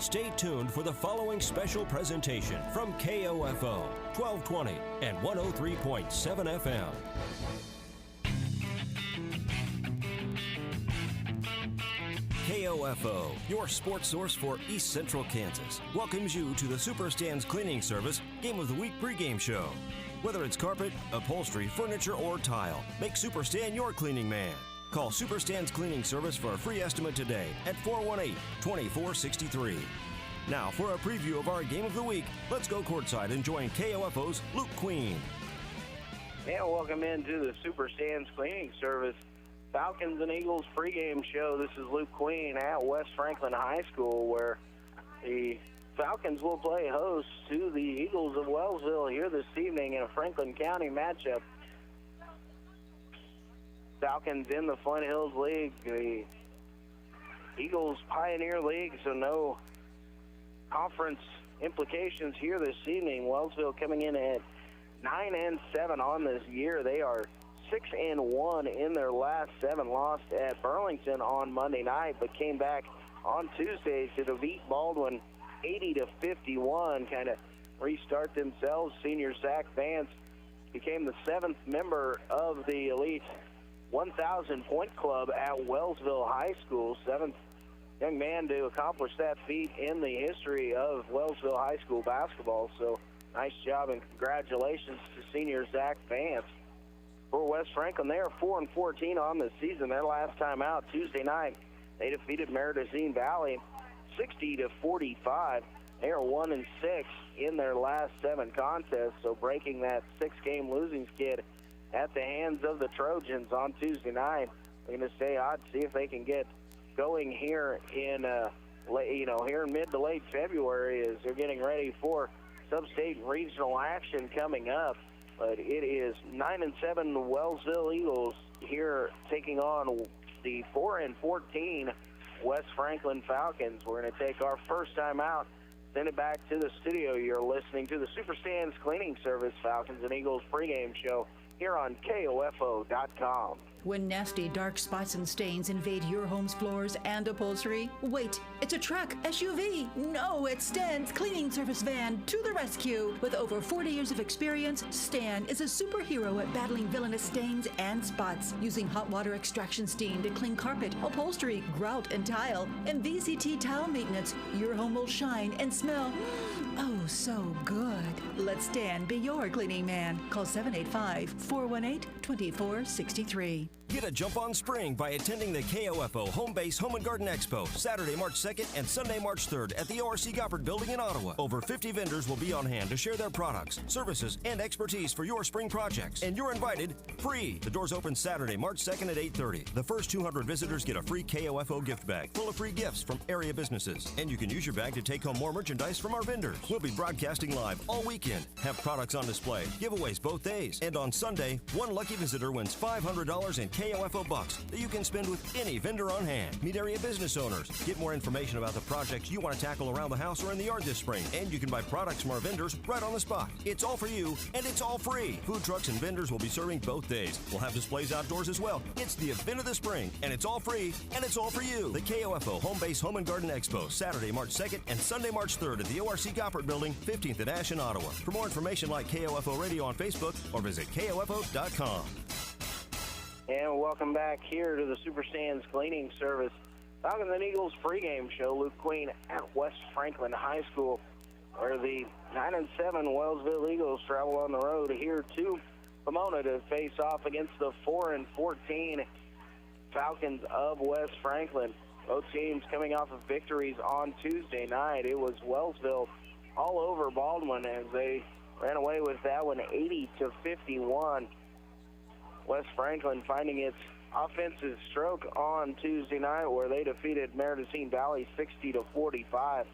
Stay tuned for the following special presentation from KOFO 1220 and 103.7 FM. KOFO, your sports source for East Central Kansas, welcomes you to the Superstands Cleaning Service Game of the Week pregame show. Whether it's carpet, upholstery, furniture, or tile, make Superstand your cleaning man. Call Superstands Cleaning Service for a free estimate today at 418-2463. Now, for a preview of our Game of the Week, let's go courtside and join KOFO's Luke Queen. And welcome into the Superstands Cleaning Service Falcons and Eagles pregame show. This is Luke Queen at West Franklin High School, where the Falcons will play host to the Eagles of Wellsville here this evening in a Franklin County matchup. Falcons in the Flint Hills League, the Eagles Pioneer League, so no conference implications here this evening. Wellsville coming in at 9-7 on this year. They are 6-1 in their last 7, lost at Burlington on Monday night, but came back on Tuesday to defeat Baldwin 80-51, kind of restart themselves. Senior Zach Vance became the 7th member of the elite 1,000-point club at Wellsville High School, 7th young man to accomplish that feat in the history of Wellsville High School basketball. So nice job and congratulations to senior Zach Vance. For West Franklin, they are 4-14 on the season. Their last time out Tuesday night, they defeated Meridazine Valley 60-45. They are 1-6 in their last 7 contests, so breaking that 6-game losing skid at the hands of the Trojans on Tuesday night. We're going to stay on, see if they can get going here in here in mid to late February as they're getting ready for sub-state regional action coming up. But it is 9-7 Wellsville Eagles here taking on the 4-14 West Franklin Falcons. We're going to take our first time out, send it back to the studio. You're listening to the Superstands Cleaning Service Falcons and Eagles pregame show here on KOFO.com. When nasty dark spots and stains invade your home's floors and upholstery, wait, it's a truck, SUV. No, it's Stan's cleaning service van to the rescue. With over 40 years of experience, Stan is a superhero at battling villainous stains and spots, using hot water extraction steam to clean carpet, upholstery, grout, and tile. And VCT tile maintenance, your home will shine and smell oh so good. Let Stan be your cleaning man. Call 785-418-2463. Get a jump on spring by attending the KOFO Home Base Home and Garden Expo, Saturday, March 2nd and Sunday, March 3rd at the ORC Goppert Building in Ottawa. Over 50 vendors will be on hand to share their products, services, and expertise for your spring projects. And you're invited free. The doors open Saturday, March 2nd at 8:30. The first 200 visitors get a free KOFO gift bag full of free gifts from area businesses. And you can use your bag to take home more merchandise from our vendors. We'll be broadcasting live all weekend, have products on display, giveaways both days. And on Sunday, one lucky visitor wins $500 in KOFO bucks that you can spend with any vendor on hand. Meet area business owners. Get more information about the projects you want to tackle around the house or in the yard this spring. And you can buy products from our vendors right on the spot. It's all for you, and it's all free. Food trucks and vendors will be serving both days. We'll have displays outdoors as well. It's the event of the spring, and it's all free, and it's all for you. The KOFO Home Base Home and Garden Expo, Saturday, March 2nd and Sunday, March 3rd at the ORC Goppert Building, 15th and Ash in Ottawa. For more information, like KOFO Radio on Facebook or visit KOFO.com. And welcome back here to the Superstands Cleaning Service Falcons and Eagles pregame show. Luke Queen at West Franklin High School, where the 9-7 Wellsville Eagles travel on the road here to Pomona to face off against the 4-14 Falcons of West Franklin. Both teams coming off of victories on Tuesday night. It was Wellsville all over Baldwin as they ran away with that one 80-51. West Franklin finding its offensive stroke on Tuesday night where they defeated Meridazine Valley 60-45.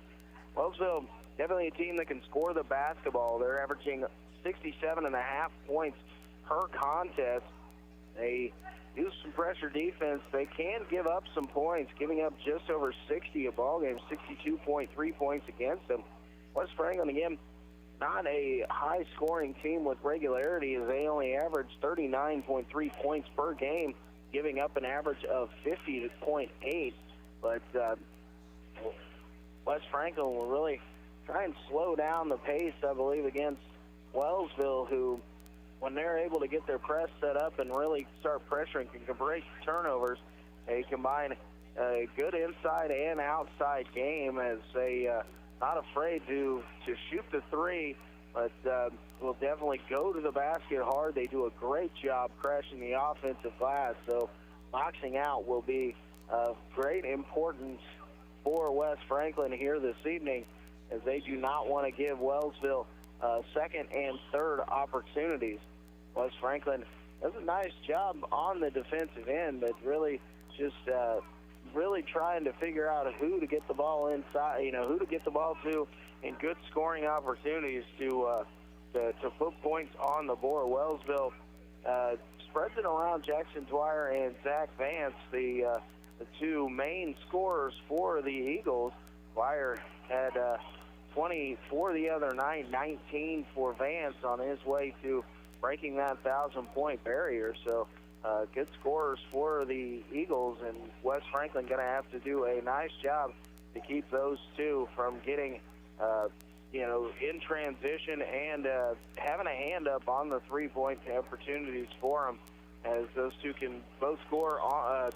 Wellsville, definitely a team that can score the basketball. They're averaging 67.5 points per contest. They use some pressure defense. They can give up some points, giving up just over 60 a ball game, 62.3 points against them. West Franklin, again, not a high-scoring team with regularity, as they only average 39.3 points per game, giving up an average of 50.8. But West Franklin will really try and slow down the pace, I believe, against Wellsville, who, when they're able to get their press set up and really start pressuring, can break turnovers. They combine a good inside and outside game as they not afraid to shoot the three, but will definitely go to the basket hard. They do a great job crashing the offensive glass, so boxing out will be of great importance for West Franklin here this evening, as they do not want to give Wellsville second and third opportunities. West Franklin does a nice job on the defensive end, but really just really trying to figure out who to get the ball inside, who to get the ball to, and good scoring opportunities to put points on the board. Wellsville spreads it around Jackson Dwyer and Zach Vance, the two main scorers for the Eagles. Dwyer had 20 for the other night, 19 for Vance on his way to breaking that 1,000-point barrier. So good scorers for the Eagles, and West Franklin going to have to do a nice job to keep those two from getting, in transition and having a hand up on the three-point opportunities for them, as those two can both score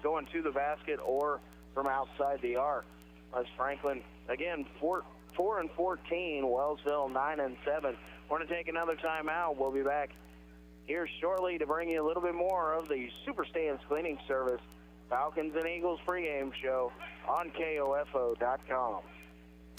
going to the basket or from outside the arc. West Franklin, again, 4-14, Wellsville 9-7. We're going to take another timeout. We'll be back here shortly to bring you a little bit more of the Super Stands Cleaning Service Falcons and Eagles pregame show on KOFO.com.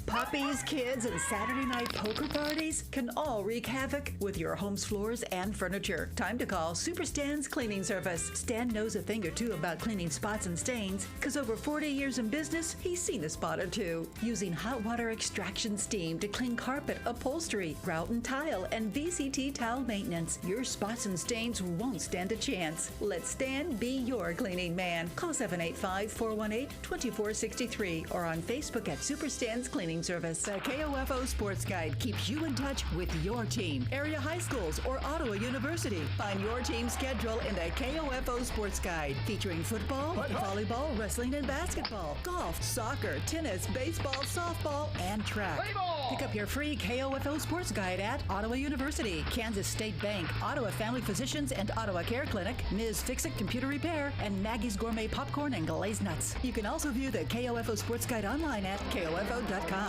Puppies, kids, and Saturday night poker parties can all wreak havoc with your home's floors and furniture. Time to call Super Stan's Cleaning Service. Stan knows a thing or two about cleaning spots and stains, because over 40 years in business, he's seen a spot or two. Using hot water extraction steam to clean carpet, upholstery, grout and tile, and VCT towel maintenance, your spots and stains won't stand a chance. Let Stan be your cleaning man. Call 785-418-2463 or on Facebook at Super Stan's Cleaning Service. The KOFO Sports Guide keeps you in touch with your team, area high schools, or Ottawa University. Find your team's schedule in the KOFO Sports Guide, featuring football, volleyball, wrestling, and basketball, golf, soccer, tennis, baseball, softball, and track. Pick up your free KOFO Sports Guide at Ottawa University, Kansas State Bank, Ottawa Family Physicians and Ottawa Care Clinic, Ms. Fix-It Computer Repair, and Maggie's Gourmet Popcorn and Glazed Nuts. You can also view the KOFO Sports Guide online at KOFO.com.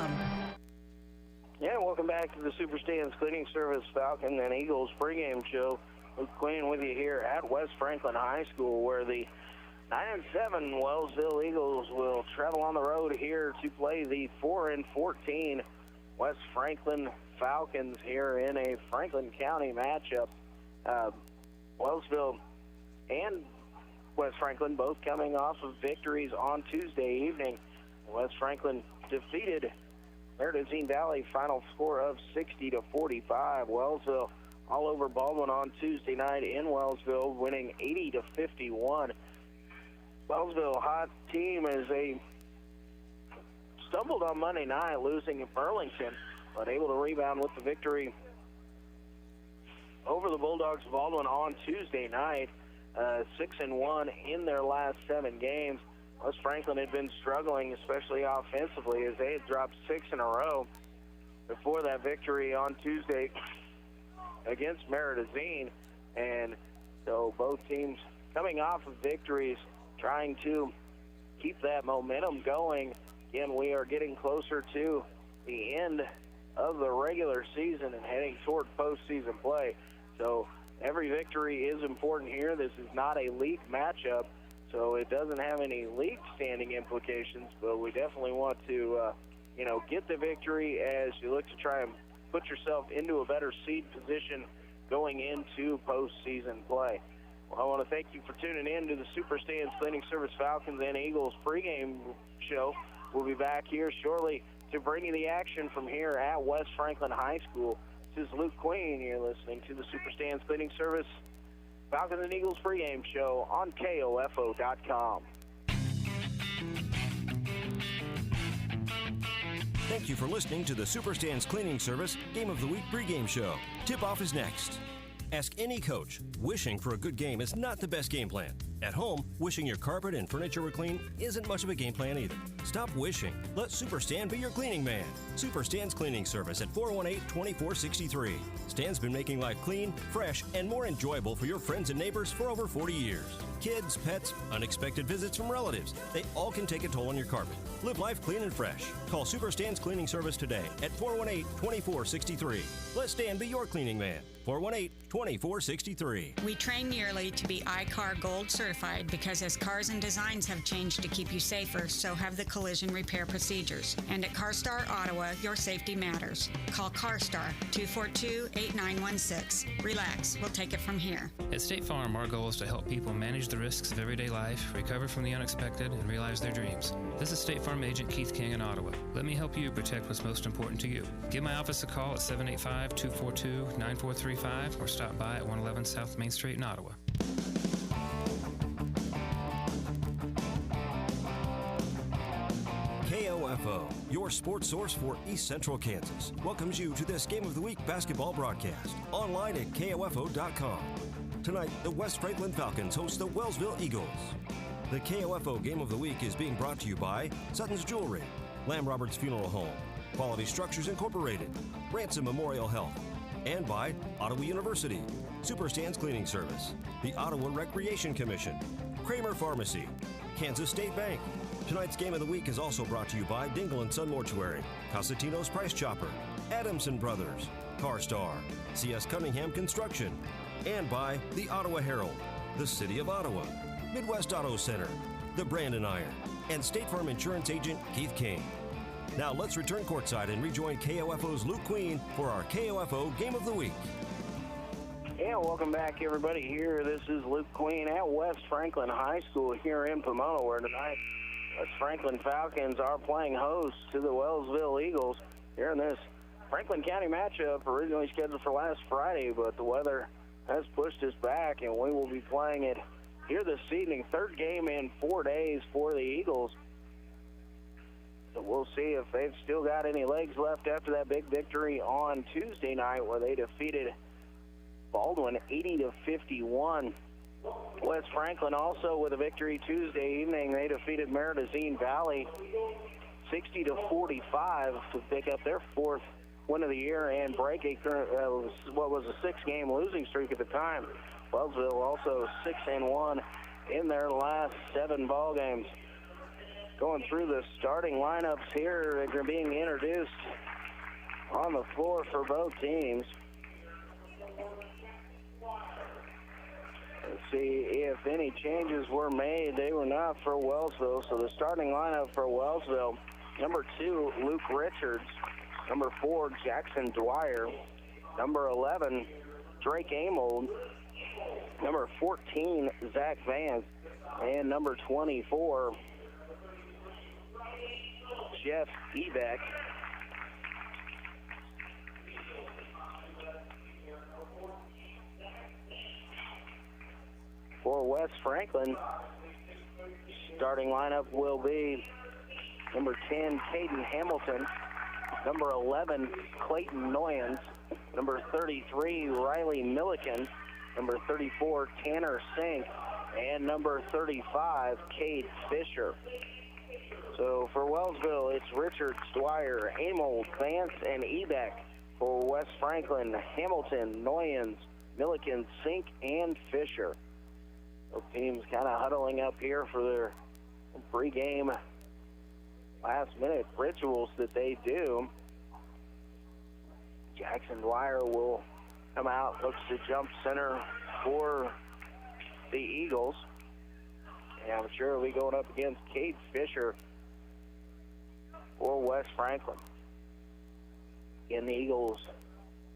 Yeah, welcome back to the Super Stands Cleaning Service Falcon and Eagles pregame show. Luke Queen with you here at West Franklin High School, where the 9-7 Wellsville Eagles will travel on the road here to play the 4-14 West Franklin Falcons here in a Franklin County matchup. Wellsville and West Franklin both coming off of victories on Tuesday evening. West Franklin defeated Meredithine Valley, final score of 60-45. Wellsville all over Baldwin on Tuesday night in Wellsville, winning 80-51. Wellsville, hot team, as they stumbled on Monday night, losing at Burlington, but able to rebound with the victory over the Bulldogs of Baldwin on Tuesday night. 6-1 in their last 7 games. West Franklin had been struggling, especially offensively, as they had dropped 6 in a row before that victory on Tuesday against Meredithine. And so both teams coming off of victories, trying to keep that momentum going. Again, we are getting closer to the end of the regular season and heading toward postseason play. So every victory is important here. This is not a league matchup, so it doesn't have any league standing implications, but we definitely want to, get the victory as you look to try and put yourself into a better seed position going into postseason play. Well, I want to thank you for tuning in to the Super Stands Cleaning Service Falcons and Eagles pregame show. We'll be back here shortly to bring you the action from here at West Franklin High School. This is Luke Queen. You're listening to the Super Stands Cleaning Service Falcons and Eagles pregame show on KOFO.com. Thank you for listening to the Super Stands Cleaning Service Game of the Week pregame show. Tip-off is next. Ask any coach. Wishing for a good game is not the best game plan. At home, wishing your carpet and furniture were clean isn't much of a game plan either. Stop wishing. Let Super Stan be your cleaning man. Super Stan's Cleaning Service at 418-2463. Stan's been making life clean, fresh, and more enjoyable for your friends and neighbors for over 40 years. Kids, pets, unexpected visits from relatives, they all can take a toll on your carpet. Live life clean and fresh. Call Super Stan's Cleaning Service today at 418-2463. Let Stan be your cleaning man. 418-2463. We train yearly to be iCar Gold certified because as cars and designs have changed to keep you safer, so have the collision repair procedures. And at CarStar Ottawa, your safety matters. Call CarStar 242-8916. Relax, we'll take it from here. At State Farm, our goal is to help people manage the risks of everyday life, recover from the unexpected, and realize their dreams. This is State Farm Agent Keith King in Ottawa. Let me help you protect what's most important to you. Give my office a call at 785-242-9435 or stop by at 111 South Main Street in Ottawa. KOFO, your sports source for East Central Kansas, welcomes you to this Game of the Week basketball broadcast, online at KOFO.com. Tonight, the West Franklin Falcons host the Wellsville Eagles. The KOFO Game of the Week is being brought to you by Sutton's Jewelry, Lamb Roberts Funeral Home, Quality Structures Incorporated, Ransom Memorial Health, and by Ottawa University, Super Stan's Cleaning Service, the Ottawa Recreation Commission, Kramer Pharmacy, Kansas State Bank. Tonight's Game of the Week is also brought to you by Dingle & Son Mortuary, Cosentino's Price Chopper, Adamson Brothers, CarStar, C.S. Cunningham Construction, and by the Ottawa Herald, the City of Ottawa, Midwest Auto Center, the Brandon Iron, and State Farm Insurance Agent Keith King. Now let's return courtside and rejoin KOFO's Luke Queen for our KOFO Game of the Week. Yeah, welcome back, everybody. Here, this is Luke Queen at West Franklin High School here in Pomona, where tonight West Franklin Falcons are playing host to the Wellsville Eagles here in this Franklin County matchup, originally scheduled for last Friday, but the weather has pushed us back, and we will be playing it here this evening. Third game in 4 days for the Eagles. So we'll see if they've still got any legs left after that big victory on Tuesday night where they defeated Baldwin 80-51. West Franklin also with a victory Tuesday evening. They defeated Meridazine Valley 60-45 to pick up their fourth win of the year and break what was a 6-game losing streak at the time. Wellsville also 6-1 in their last 7 ball games. Going through the starting lineups here, they're being introduced on the floor for both teams. Let's see if any changes were made. They were not for Wellsville. So the starting lineup for Wellsville, number 2, Luke Richards. Number 4, Jackson Dwyer. Number 11, Drake Amold. Number 14, Zach Vance. And number 24, Jeff Ebeck. For West Franklin, starting lineup will be number 10, Caden Hamilton, number 11, Clayton Noyens, number 33, Riley Milliken, number 34, Tanner Sink, and number 35, Cade Fisher. So for Wellsville, it's Richards, Dwyer, Amold, Vance, and Ebeck. For West Franklin, Hamilton, Noyens, Milliken, Sink, and Fisher. Both teams kind of huddling up here for their pre-game last-minute rituals that they do. Jackson Dwyer will come out, looks to jump center for the Eagles. And I'm sure he'll be going up against Cade Fisher for West Franklin. And the Eagles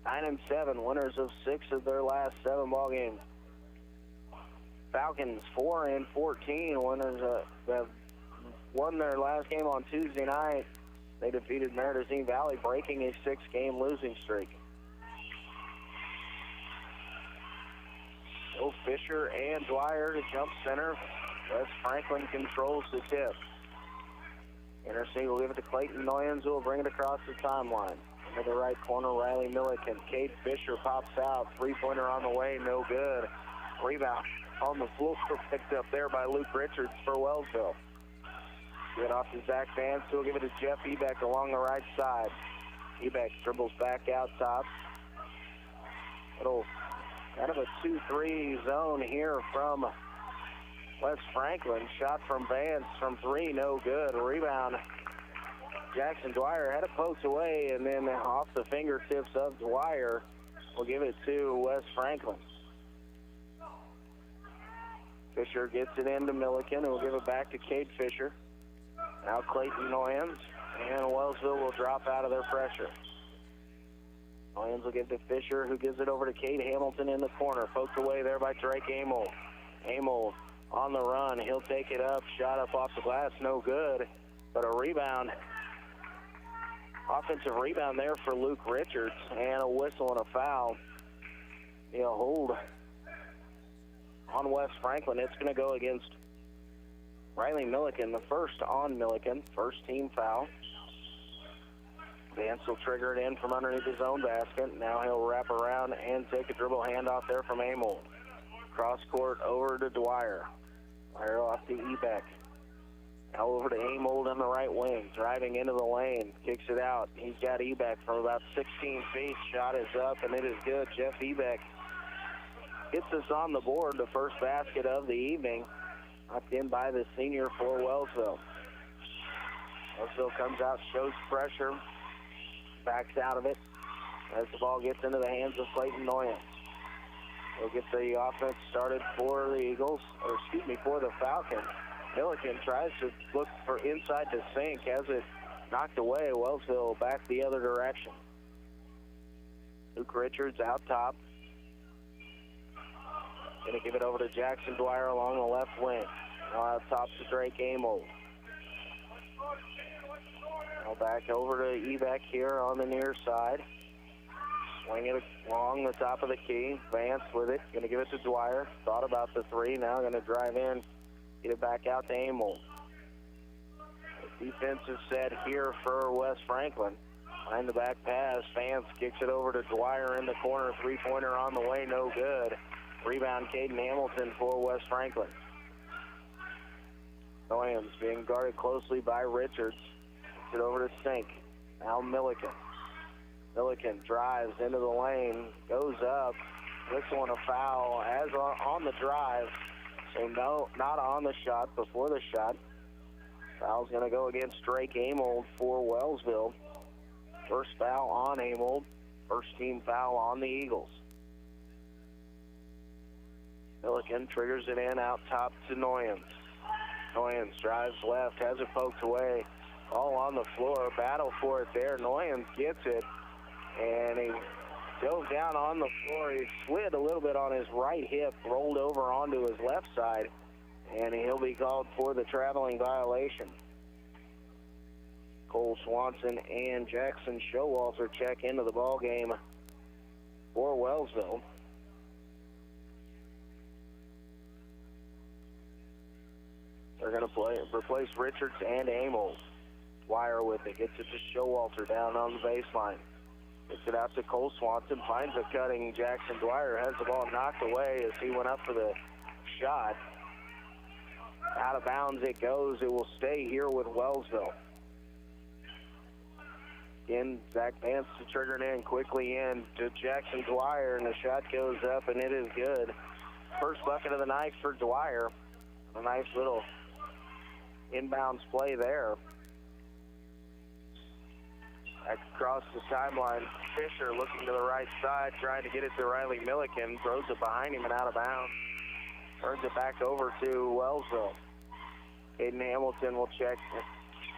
9-7, winners of 6 of their last 7 ball games. Falcons 4-14, winners have won their last game on Tuesday night. They defeated Meridazine Valley, breaking a 6-game losing streak. So Fisher and Dwyer to jump center. West Franklin controls the tip. Intercity will give it to Clayton Noyens, who will bring it across the timeline. To the right corner, Riley Milliken. Cade Fisher pops out. Three-pointer on the way, no good. Rebound on the floor, picked up there by Luke Richards for Wellsville. Get off to Zach Vance. He'll give it to Jeff Ebeck along the right side. Ebeck dribbles back out top. Little kind of a 2-3 zone here from West Franklin. Shot from Vance from three, no good. Rebound. Jackson Dwyer had it poked away, and then off the fingertips of Dwyer, we'll give it to West Franklin. Fisher gets it into Milliken, and we'll give it back to Cade Fisher. Now Clayton Noyens, and Wellsville will drop out of their pressure. Noyens will give to Fisher, who gives it over to Cade Hamilton in the corner. Poked away there by Drake Amold. Amold on the run. He'll take it up. Shot up off the glass, no good. But a rebound. Offensive rebound there for Luke Richards, and a whistle and a foul. A hold on West Franklin. It's going to go against Riley Milliken, the first on Milliken, first team foul. Vance will trigger it in from underneath his own basket. Now he'll wrap around and take a dribble handoff there from Amold. Cross court over to Dwyer. Dwyer off to Ebeck. Now over to Amold on the right wing, driving into the lane, kicks it out. He's got Ebeck from about 16 feet. Shot is up, and it is good. Jeff Ebeck gets us on the board, the first basket of the evening, knocked in by the senior for Wellsville. Wellsville comes out, shows pressure, backs out of it as the ball gets into the hands of Clayton Noyens. We'll get the offense started for the Eagles, or excuse me, for the Falcons. Milliken tries to look for inside to sink, has it knocked away. Wellsville back the other direction. Luke Richards out top. Going to give it over to Jackson Dwyer along the left wing. Now out top to Drake Amold. Now back over to Ebeck here on the near side. Swing it along the top of the key. Vance with it. Going to give it to Dwyer. Thought about the three. Now going to drive in. Get it back out to Amold. Defense is set here for West Franklin. Behind the back pass. Vance kicks it over to Dwyer in the corner. Three-pointer on the way. No good. Rebound, Caden Hamilton for West Franklin. Noyens being guarded closely by Richards. Gets it over to Sink. Now Milliken. Milliken drives into the lane, goes up. Whistle and a foul as on the drive. So no, not on the shot, before the shot. Foul's going to go against Drake Amold for Wellsville. First foul on Amold. First team foul on the Eagles. Milliken triggers it in out top to Noyens. Noyens drives left, has it poked away. All on the floor, battle for it there. Noyens gets it, and he dove down on the floor. He slid a little bit on his right hip, rolled over onto his left side, and he'll be called for the traveling violation. Cole Swanson and Jackson Showalter check into the ball game for Wellsville. They're going to replace Richards and Amold. Dwyer with it, gets it to Showalter down on the baseline. Gets it out to Cole Swanson, finds a cutting Jackson Dwyer, has the ball knocked away as he went up for the shot. Out of bounds it goes. It will stay here with Wellsville. Again, Zach Vance to trigger it in, quickly in to Jackson Dwyer, and the shot goes up, and it is good. First bucket of the night for Dwyer. A nice little inbounds play there. Back across the timeline, Fisher looking to the right side, trying to get it to Riley Milliken, throws it behind him and out of bounds. Turns it back over to Wellsville. Caden Hamilton will check,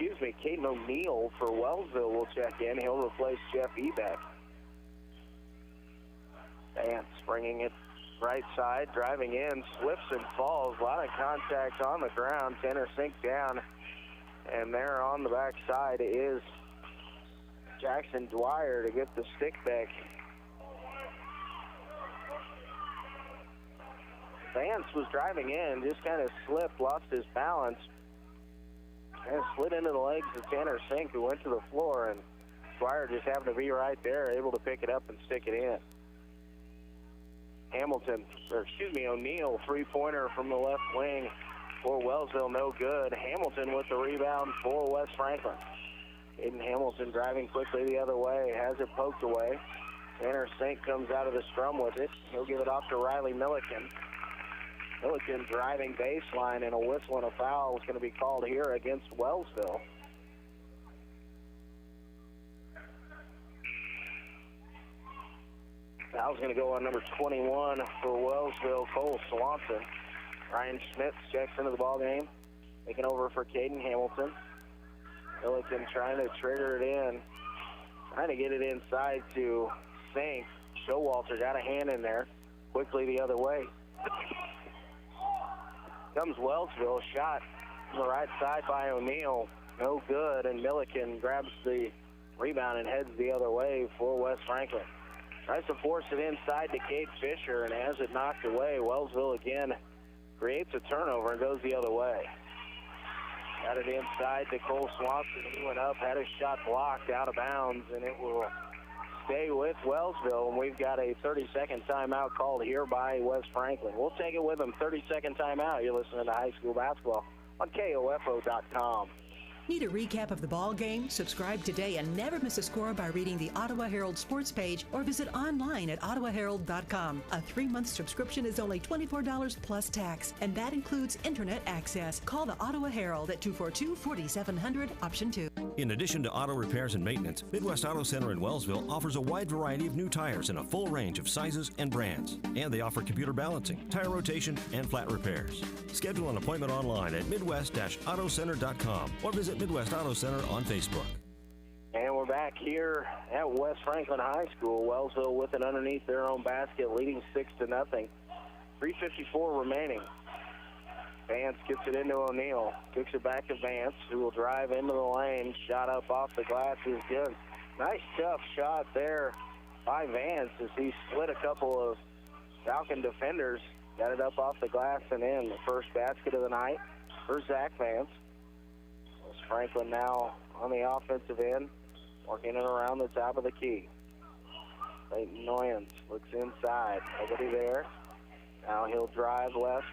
Caden O'Neill for Wellsville will check in. He'll replace Jeff Ebeck. Vance bringing it right side, driving in, slips and falls. A lot of contact on the ground. Tanner Sink down. And there on the back side is Jackson Dwyer to get the stick back. Vance was driving in, just kind of slipped, lost his balance, and slid into the legs of Tanner Sink, who went to the floor and Dwyer just happened to be right there, able to pick it up and stick it in. O'Neal, three-pointer from the left wing for Wellsville, no good. Hamilton with the rebound for West Franklin. Aiden Hamilton driving quickly the other way, has it poked away. Tanner Sink comes out of the scrum with it. He'll give it off to Riley Milliken. Milliken driving baseline, and a whistle and a foul is going to be called here against Wellsville. Foul's going to go on number 21 for Wellsville, Cole Swanson. Ryan Schmitz checks into the ball game, taking over for Caden Hamilton. Milliken trying to trigger it in, trying to get it inside to Sink. Showalter got a hand in there, quickly the other way. Comes Wellsville, shot on the right side by O'Neal, no good, and Milliken grabs the rebound and heads the other way for West Franklin. Tries to force it inside to Kate Fisher and has it knocked away. Wellsville again creates a turnover and goes the other way. Got it inside to Cole Swanson. He went up, had his shot blocked out of bounds, and it will stay with Wellsville. And we've got a 30-second timeout called here by West Franklin. We'll take it with them. 30-second timeout. You're listening to high school basketball on KOFO.com. Need a recap of the ball game? Subscribe today and never miss a score by reading the Ottawa Herald sports page or visit online at ottawaherald.com. A 3-month subscription is only $24 plus tax, and that includes internet access. Call the Ottawa Herald at 242-4700, option 2. In addition to auto repairs and maintenance, Midwest Auto Center in Wellsville offers a wide variety of new tires in a full range of sizes and brands. And they offer computer balancing, tire rotation, and flat repairs. Schedule an appointment online at midwest-autocenter.com or visit Midwest Auto Center on Facebook. And we're back here at West Franklin High School. Wellsville with it underneath their own basket, leading 6-0. 3:54 remaining. Vance gets it into O'Neal. Kicks it back to Vance, who will drive into the lane. Shot up off the glass is good. Nice tough shot there by Vance as he split a couple of Falcon defenders. Got it up off the glass and in. The first basket of the night for Zach Vance. West Franklin now on the offensive end, working it around the top of the key. Leighton Noyens looks inside. Nobody there. Now he'll drive left.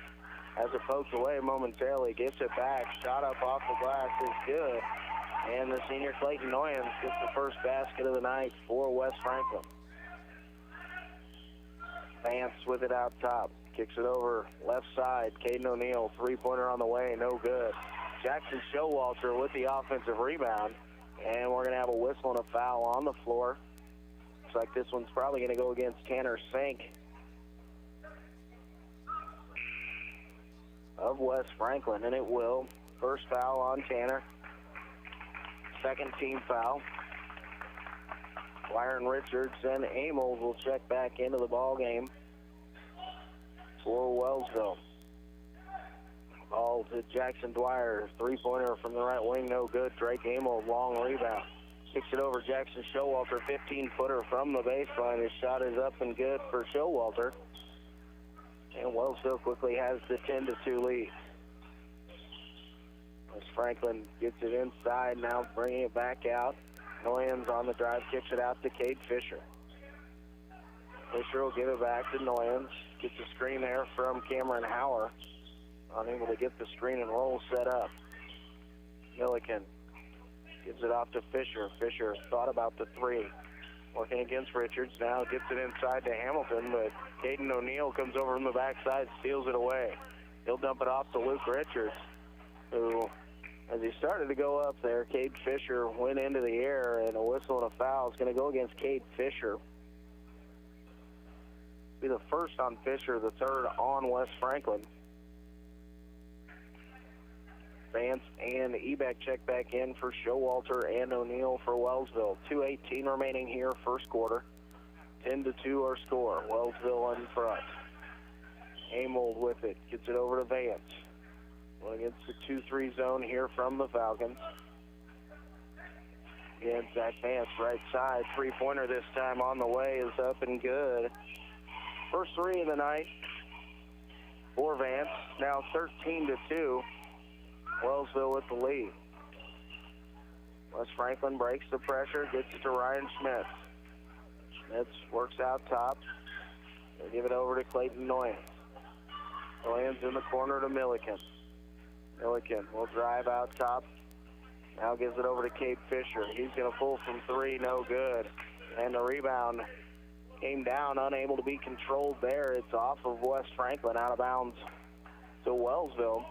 Has it poked away momentarily. Gets it back. Shot up off the glass is good. And the senior Clayton Noyens gets the first basket of the night for West Franklin. Vance with it out top. Kicks it over left side. Caden O'Neal, three-pointer on the way, no good. Jackson Showalter with the offensive rebound. And we're going to have a whistle and a foul on the floor. Looks like this one's probably going to go against Tanner Sink of West Franklin, and it will. First foul on Tanner. Second team foul. Byron Richards and Amos will check back into the ball game for Wellsville. Ball to Jackson Dwyer. Three-pointer from the right wing, no good. Drake Amos, long rebound. Kicks it over Jackson Showalter, 15-footer from the baseline. His shot is up and good for Showalter. And Wellsville quickly has the 10-2 lead. West Franklin gets it inside, now bringing it back out. Noyens on the drive, kicks it out to Cade Fisher. Fisher will give it back to Noyens. Gets a screen there from Cameron Hauer. Unable to get the screen and roll set up. Milliken gives it off to Fisher. Fisher thought about the three. Working against Richards, now gets it inside to Hamilton, but Caden O'Neal comes over from the backside, steals it away. He'll dump it off to Luke Richards, who, as he started to go up there, Cade Fisher went into the air, and a whistle and a foul is going to go against Cade Fisher. Be the first on Fisher, the third on West Franklin. Vance and Ebeck check back in for Showalter and O'Neal for Wellsville. 2:18 remaining here, first quarter. 10-2 our score. Wellsville in front. Amold with it. Gets it over to Vance. Going against the 2-3 zone here from the Falcons. Again, Zach Vance, right side. Three-pointer this time on the way is up and good. First three of the night for Vance. Now 13-2. Wellsville with the lead. West Franklin breaks the pressure, gets it to Ryan Schmitz. Schmitz works out top. They give it over to Clayton Noyens. Noyens in the corner to Milliken. Milliken will drive out top. Now gives it over to Cade Fisher. He's going to pull from three, no good. And the rebound came down, unable to be controlled there. It's off of West Franklin, out of bounds to Wellsville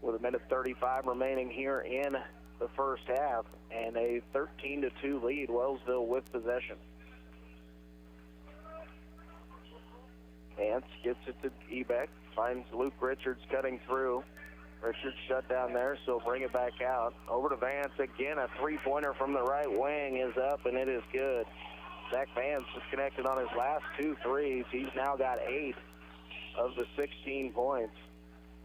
with 1:35 remaining here in the first half, and a 13-2 lead, Wellsville with possession. Vance gets it to Ebeck, finds Luke Richards cutting through. Richards shut down there, so bring it back out. Over to Vance again. A three-pointer from the right wing is up, and it is good. Zach Vance is connected on his last 2 threes. He's now got 8 of the 16 points.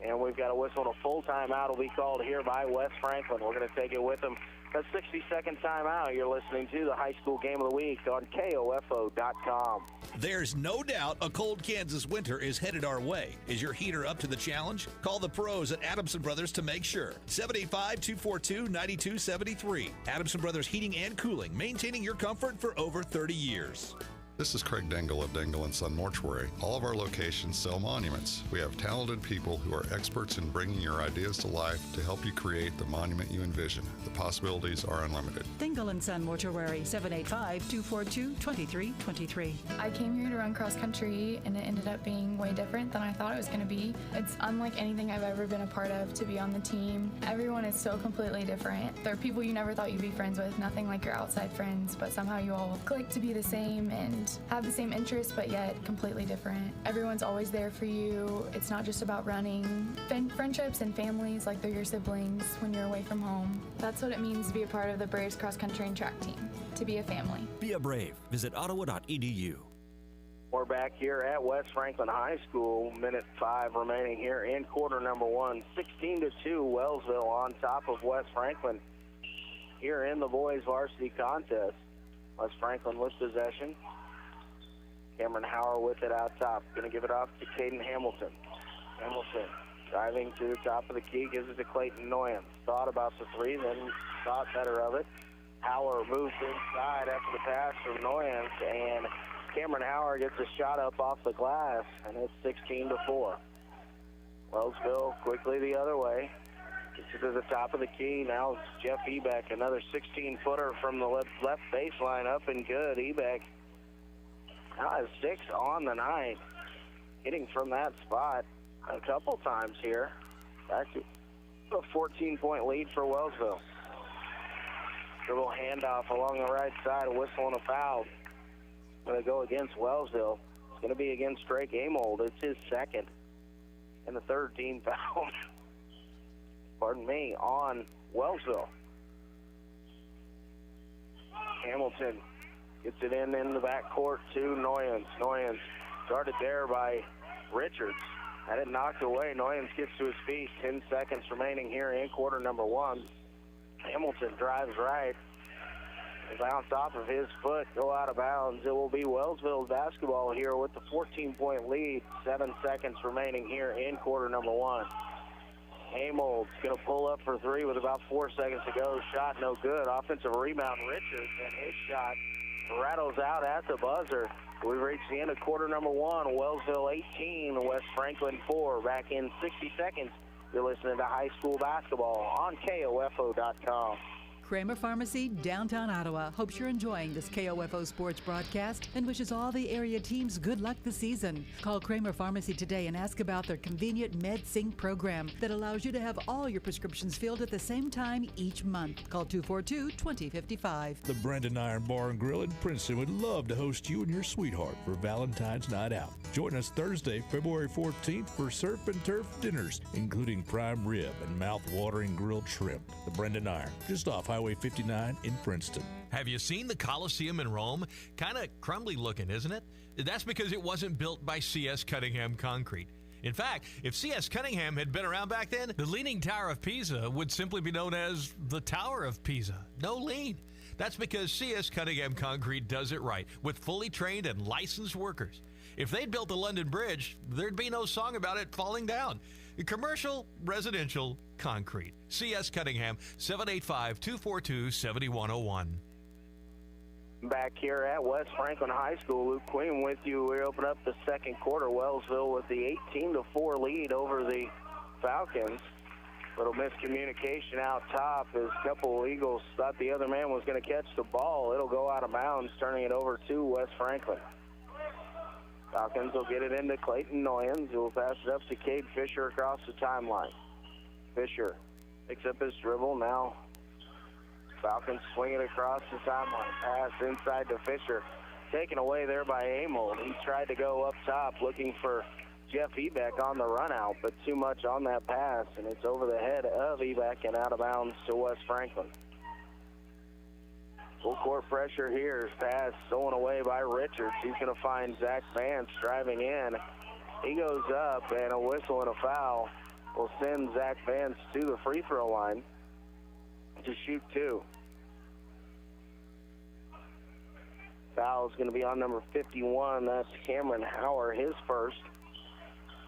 And we've got a whistle, and a full timeout will be called here by West Franklin. We're going to take it with them. A 60-second timeout. You're listening to the High School Game of the Week on KOFO.com. There's no doubt a cold Kansas winter is headed our way. Is your heater up to the challenge? Call the pros at Adamson Brothers to make sure. 785-242-9273. Adamson Brothers Heating and Cooling, maintaining your comfort for over 30 years. This is Craig Dingle of Dingle & Son Mortuary. All of our locations sell monuments. We have talented people who are experts in bringing your ideas to life to help you create the monument you envision. The possibilities are unlimited. Dingle & Son Mortuary, 785-242-2323. I came here to run cross country, and it ended up being way different than I thought it was going to be. It's unlike anything I've ever been a part of to be on the team. Everyone is so completely different. There are people you never thought you'd be friends with, nothing like your outside friends, but somehow you all click to be the same and have the same interests, but yet completely different. Everyone's always there for you. It's not just about running. Friendships and families like they're your siblings when you're away from home. That's what it means to be a part of the Braves cross country and track team, to be a family. Be a Brave. Visit ottawa.edu. We're back here at West Franklin High School. 1:05 remaining here in quarter number 1. 16-2, Wellsville on top of West Franklin here in the boys varsity contest. West Franklin with possession. Cameron Hauer with it out top. Going to give it off to Caden Hamilton. Hamilton driving to the top of the key, gives it to Clayton Noyens. Thought about the three, then thought better of it. Hauer moves inside after the pass from Noyens, and Cameron Hauer gets a shot up off the glass, and it's 16-4. Wellsville quickly the other way. Gets it to the top of the key. Now it's Jeff Ebeck, another 16-footer from the left baseline, up and good. Ebeck now has 6 on the night, hitting from that spot a couple times here. Back to a 14-point lead for Wellsville. Dribble handoff along the right side, a whistle and a foul. Going to go against Wellsville. It's going to be against Drake Amold. It's his second and the third team foul. Pardon me, on Wellsville. Hamilton gets it in the backcourt to Noyens. Noyens started there by Richards. Had it knocked away. Noyens gets to his feet. 10 seconds remaining here in quarter number 1. Hamilton drives right. They bounce off of his foot, go out of bounds. It will be Wellsville's basketball here with the 14-point lead. 7 seconds remaining here in quarter number 1. Amold's going to pull up for 3 with about 4 seconds to go. Shot no good. Offensive rebound, Richards, and his shot rattles out at the buzzer. We've reached the end of quarter number 1. Wellsville 18, West Franklin 4. Back in 60 seconds, you're listening to high school basketball on KOFO.com. Kramer Pharmacy, downtown Ottawa, hopes you're enjoying this KOFO sports broadcast and wishes all the area teams good luck this season. Call Kramer Pharmacy today and ask about their convenient MedSync program that allows you to have all your prescriptions filled at the same time each month. Call 242-2055. The Brendan Iron Bar and Grill in Princeton would love to host you and your sweetheart for Valentine's Night Out. Join us Thursday, February 14th for surf and turf dinners, including prime rib and mouth-watering grilled shrimp. The Brendan Iron, just off Highway 59 in Princeton. Have you seen the Coliseum in Rome? Kind of crumbly looking, isn't it? That's because it wasn't built by C.S. Cunningham Concrete. In fact, if C.S. Cunningham had been around back then, the Leaning Tower of Pisa would simply be known as the Tower of Pisa. No lean. That's because C.S. Cunningham Concrete does it right with fully trained and licensed workers. If they'd built the London Bridge, there'd be no song about it falling down. Commercial, residential, concrete. CS Cunningham, 785-242-7101. Back here at West Franklin High School, Luke Queen with you. We open up the second quarter. Wellsville with the 18-4 lead over the Falcons. Little miscommunication out top as a couple Eagles thought the other man was going to catch the ball. It'll go out of bounds, turning it over to West Franklin. Falcons will get it into Clayton Noyens, who will pass it up to Cade Fisher across the timeline. Fisher picks up his dribble. Now Falcons swing it across the timeline. Pass inside to Fisher. Taken away there by Amold. He tried to go up top looking for Jeff Ebeck on the run out, but too much on that pass, and it's over the head of Ebeck and out of bounds to West Franklin. Full court pressure here. Pass stolen away by Richards. He's going to find Zach Vance driving in. He goes up, and a whistle and a foul will send Zach Vance to the free throw line to shoot two. Foul is going to be on number 51. That's Cameron Howard, his first.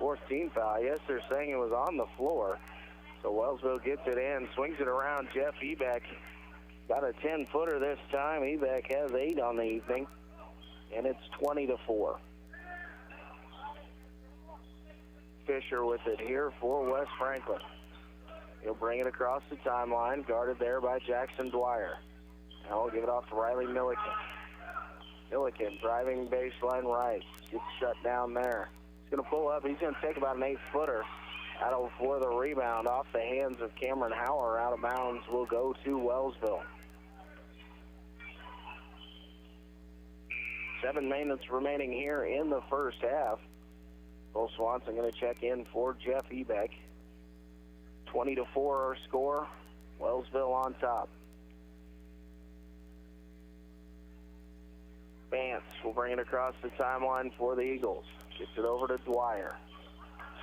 4th team foul. Yes, they're saying it was on the floor. So Wellsville gets it in, swings it around. Jeff Ebeck got a 10-footer this time. Ebeck has 8 on the evening, and it's 20-4. Fisher with it here for West Franklin. He'll bring it across the timeline, guarded there by Jackson Dwyer. Now we'll give it off to Riley Milliken. Milliken driving baseline right. Gets shut down there. He's going to pull up. He's going to take about an 8-footer. Out for the rebound off the hands of Cameron Howard. Out of bounds will go to Wellsville. 7 minutes remaining here in the first half. Cole Swanson going to check in for Jeff Ebeck. 20-4 our score. Wellsville on top. Vance will bring it across the timeline for the Eagles. Gets it over to Dwyer.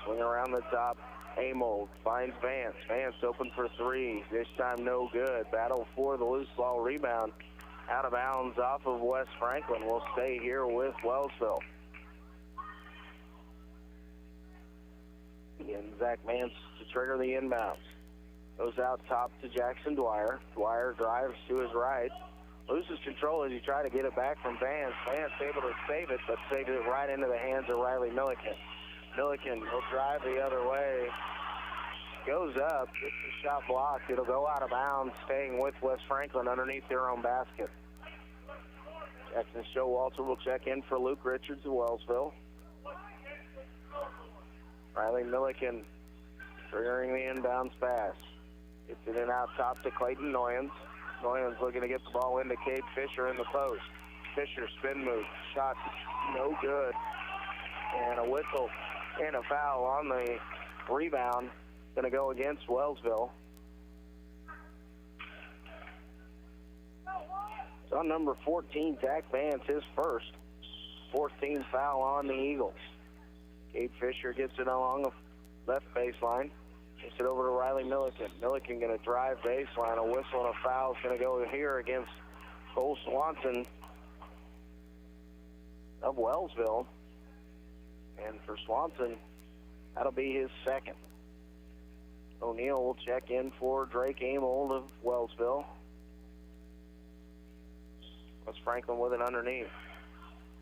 Swing around the top. Amold finds Vance. Vance open for 3. This time no good. Battle for the loose ball rebound. Out of bounds off of West Franklin. Will stay here with Wellsville. Again, Zach Vance to trigger the inbounds. Goes out top to Jackson Dwyer. Dwyer drives to his right. Loses control as he tried to get it back from Vance. Vance able to save it, but saved it right into the hands of Riley Milliken. Milliken will drive the other way. Goes up, gets the shot blocked. It'll go out of bounds, staying with West Franklin underneath their own basket. Jackson Showalter will check in for Luke Richards of Wellsville. Riley Milliken triggering the inbounds pass. Gets it in out top to Clayton Noyens. Noyens looking to get the ball into Cade Fisher in the post. Fisher spin move. Shot no good. And a whistle and a foul on the rebound. Going to go against Wellsville. It's on number 14, Zach Vance, his first. 14th foul on the Eagles. Cade Fisher gets it along the left baseline. Gets it over to Riley Milliken. Milliken going to drive baseline. A whistle and a foul is going to go here against Cole Swanson of Wellsville. And for Swanson, that'll be his second. O'Neal will check in for Drake Amold of Wellsville. West Franklin with it underneath.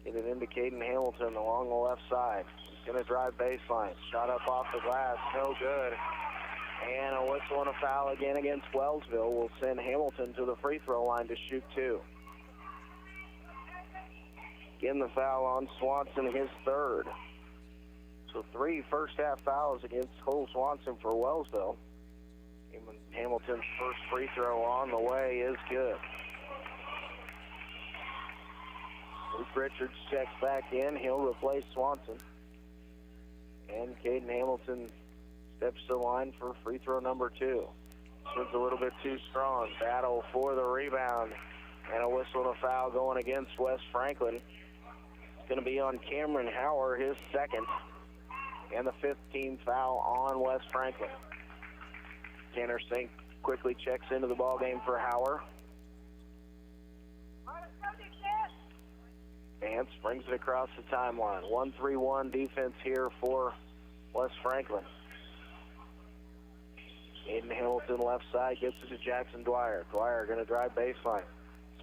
Get it into Caden Hamilton along the left side. He's going to drive baseline. Shot up off the glass. No good. And a whistle and a foul again against Wellsville will send Hamilton to the free throw line to shoot two. Again, the foul on Swanson, his third. So 3 first-half fouls against Cole Swanson for Wellsville. Hamilton's first free throw on the way is good. Luke Richards checks back in. He'll replace Swanson. And Caden Hamilton steps to the line for free throw number 2. This one's a little bit too strong. Battle for the rebound. And a whistle and a foul going against West Franklin. It's going to be on Cameron Howard, his second. And the 15th foul on West Franklin. Tanner Sink quickly checks into the ballgame for Howard. Vance brings it across the timeline. 1-3-1 defense here for West Franklin. Aiden Hamilton left side, gets it to Jackson Dwyer. Dwyer going to drive baseline.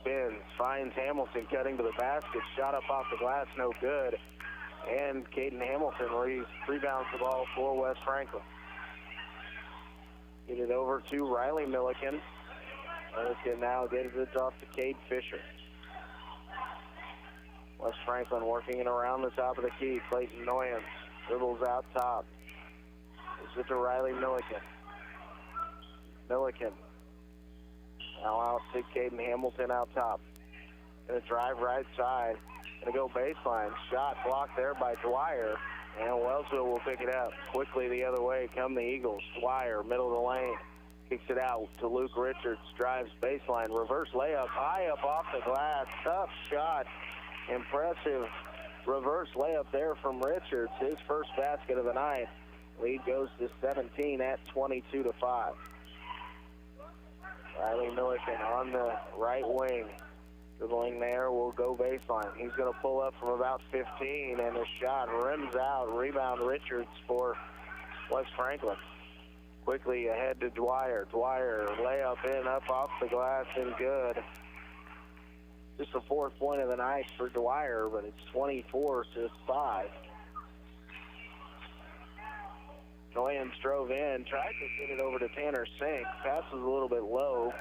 Spins, finds Hamilton cutting to the basket. Shot up off the glass, no good. And Caden Hamilton rebounds the ball for West Franklin. Get it over to Riley Milliken. Milliken now gets it off to Cade Fisher. West Franklin working it around the top of the key. Clayton Noyens dribbles out top. Gives it to Riley Milliken. Milliken now out to Caden Hamilton out top. Gonna drive right side. Gonna go baseline. Shot blocked there by Dwyer. And Wellsville will pick it up. Quickly the other way come the Eagles. Dwyer, middle of the lane. Kicks it out to Luke Richards. Drives baseline. Reverse layup. High up off the glass. Tough shot. Impressive reverse layup there from Richards. His first basket of the night. Lead goes to 17 at 22-5. Riley Milliken on the right wing. Dribbling there will go baseline. He's going to pull up from about 15, and the shot rims out. Rebound Richards for West Franklin. Quickly ahead to Dwyer. Dwyer layup in, up off the glass, and good. Just the fourth point of the night for Dwyer, but it's 24-5. Noyens drove in, tried to get it over to Tanner Sink. Pass was a little bit low.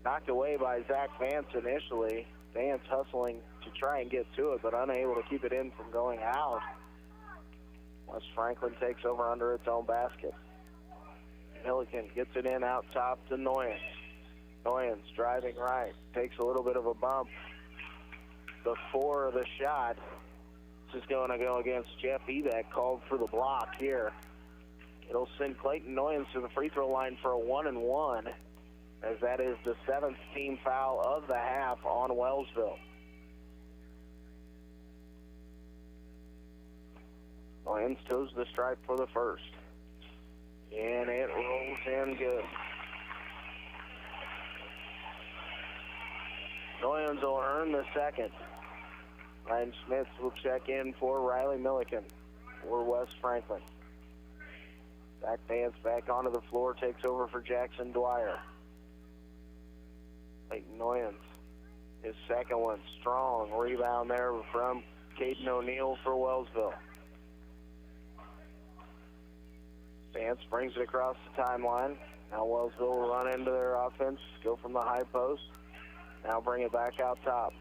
Knocked away by Zach Vance initially. Vance hustling to try and get to it, but unable to keep it in from going out. West Franklin takes over under its own basket. Milliken gets it in out top to Noyens. Noyens driving right. Takes a little bit of a bump before the shot. This is going to go against Jeff Ebeck, called for the block here. It'll send Clayton Noyens to the free throw line for a 1-and-1, as that is the 7th team foul of the half on Wellsville. Noyens toes the stripe for the first. And it rolls in good. Noyens will earn the second. Ryan Smith will check in for Riley Milliken for West Franklin. Zach Vance back onto the floor, takes over for Jackson Dwyer. Clayton Noyens, his second one, strong rebound there from Caden O'Neill for Wellsville. Vance brings it across the timeline. Now Wellsville will run into their offense, go from the high post. Now bring it back out top.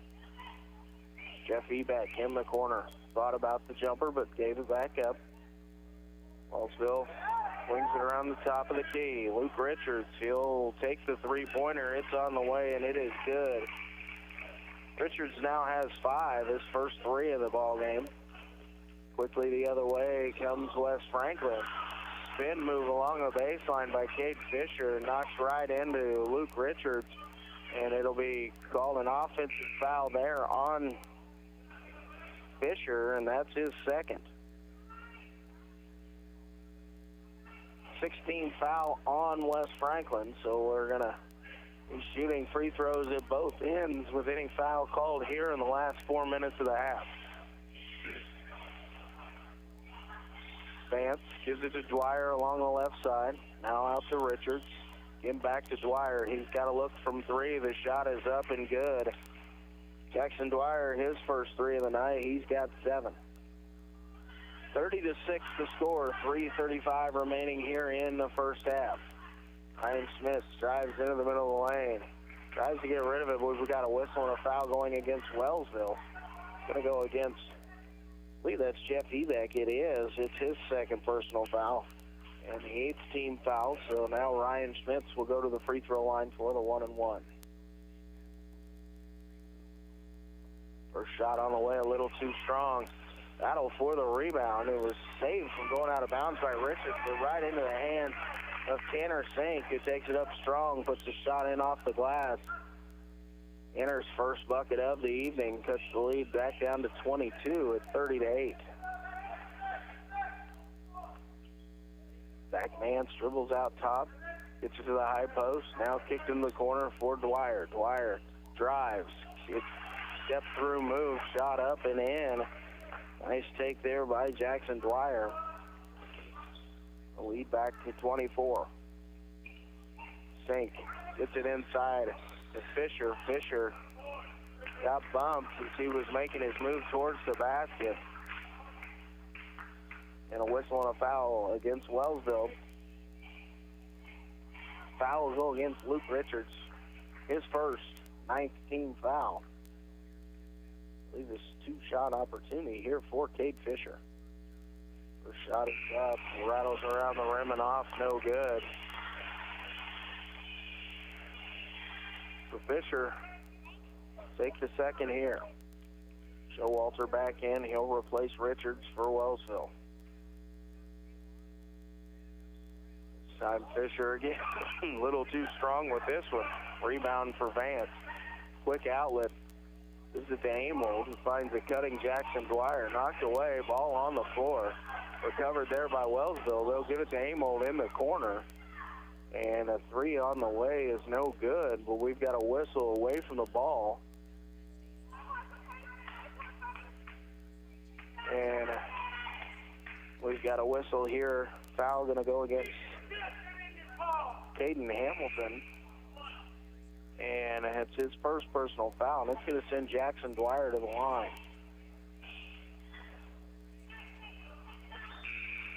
Jeff Ebeck in the corner. Thought about the jumper, but gave it back up. Wellsville swings it around the top of the key. Luke Richards, he'll take the three-pointer. It's on the way, and it is good. Richards now has 5, his first 3 of the ball game. Quickly the other way comes West Franklin. Spin move along the baseline by Cade Fisher. Knocks right into Luke Richards, and it'll be called an offensive foul there on Fisher, and that's his second. 16 foul on West Franklin, so we're going to be shooting free throws at both ends with any foul called here in the last 4 minutes of the half. Vance gives it to Dwyer along the left side. Now out to Richards. Getting back to Dwyer. He's got to look from 3. The shot is up and good. Jackson Dwyer, his first 3 of the night. He's got 7. 30-6 the score. 3:35 remaining here in the first half. Ryan Smith drives into the middle of the lane. Tries to get rid of it, but we've got a whistle and a foul going against Wellsville. Going to go against, I believe that's Jeff Ebeck. It is. It's his second personal foul. And the 8th team foul, so now Ryan Smith will go to the free throw line for the 1-and-1. First shot on the way, a little too strong. Battle for the rebound. It was saved from going out of bounds by Richards, but right into the hands of Tanner Sink, who takes it up strong, puts the shot in off the glass. Tanner's first bucket of the evening cuts the lead back down to 22 at 30-8. Zach Vance dribbles out top, gets it to the high post, now kicked in the corner for Dwyer. Dwyer drives, it's step through move, shot up and in. Nice take there by Jackson Dwyer. The lead back to 24. Sink gets it inside to Fisher. Fisher got bumped as he was making his move towards the basket. And a whistle and a foul against Wellsville. Foul will go against Luke Richards. His first 9th team foul. I believe this two-shot opportunity here for Cade Fisher. First shot is up, rattles around the rim and off, no good. For Fisher, take the second here. Showalter back in, he'll replace Richards for Wellsville. This time Fisher again, a little too strong with this one. Rebound for Vance. Quick outlet. This is the Amold who finds a cutting Jackson Dwyer. Knocked away, ball on the floor. Recovered there by Wellsville. They'll give it to Amold in the corner. And a three on the way is no good, but we've got a whistle away from the ball. And we've got a whistle here. Foul going to go against Caden Hamilton. And it's his first personal foul. And it's going to send Jackson Dwyer to the line.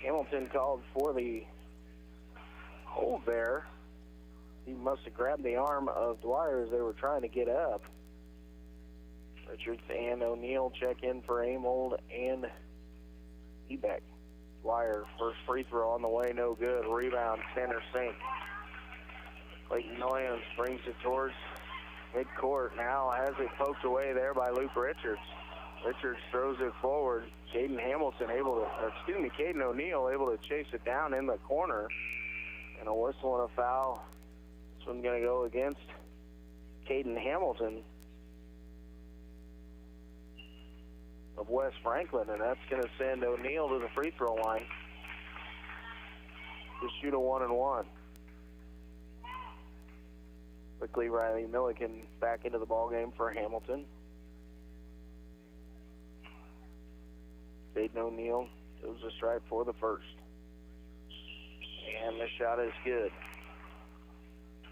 Hamilton called for the hold there. He must have grabbed the arm of Dwyer as they were trying to get up. Richards and O'Neal check in for Amold and Ebeck. Dwyer, first free throw on the way, no good. Rebound, center Sink. Clayton Noyens brings it towards midcourt. Now has it poked away there by Luke Richards. Richards throws it forward. Caden O'Neal able to chase it down in the corner. And a whistle and a foul. This one's going to go against Caden Hamilton of West Franklin, and that's going to send O'Neal to the free throw line to shoot a 1-and-1. Quickly, Riley Milliken back into the ballgame for Hamilton. Caden O'Neal goes to strike for the first. And the shot is good.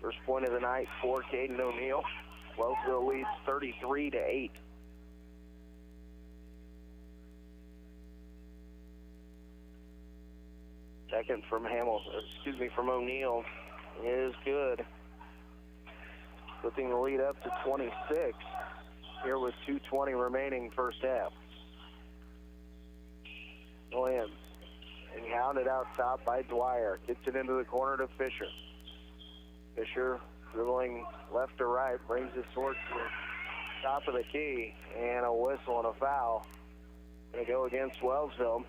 First point of the night for Caden O'Neal. Wellsville leads 33-8. Second from from O'Neal is good. Flipping the lead up to 26 here with 2:20 remaining first half. Noyens and hounded out top by Dwyer. Gets it into the corner to Fisher. Fisher dribbling left to right, brings it towards the top of the key, and a whistle and a foul. Going to go against Wellsville.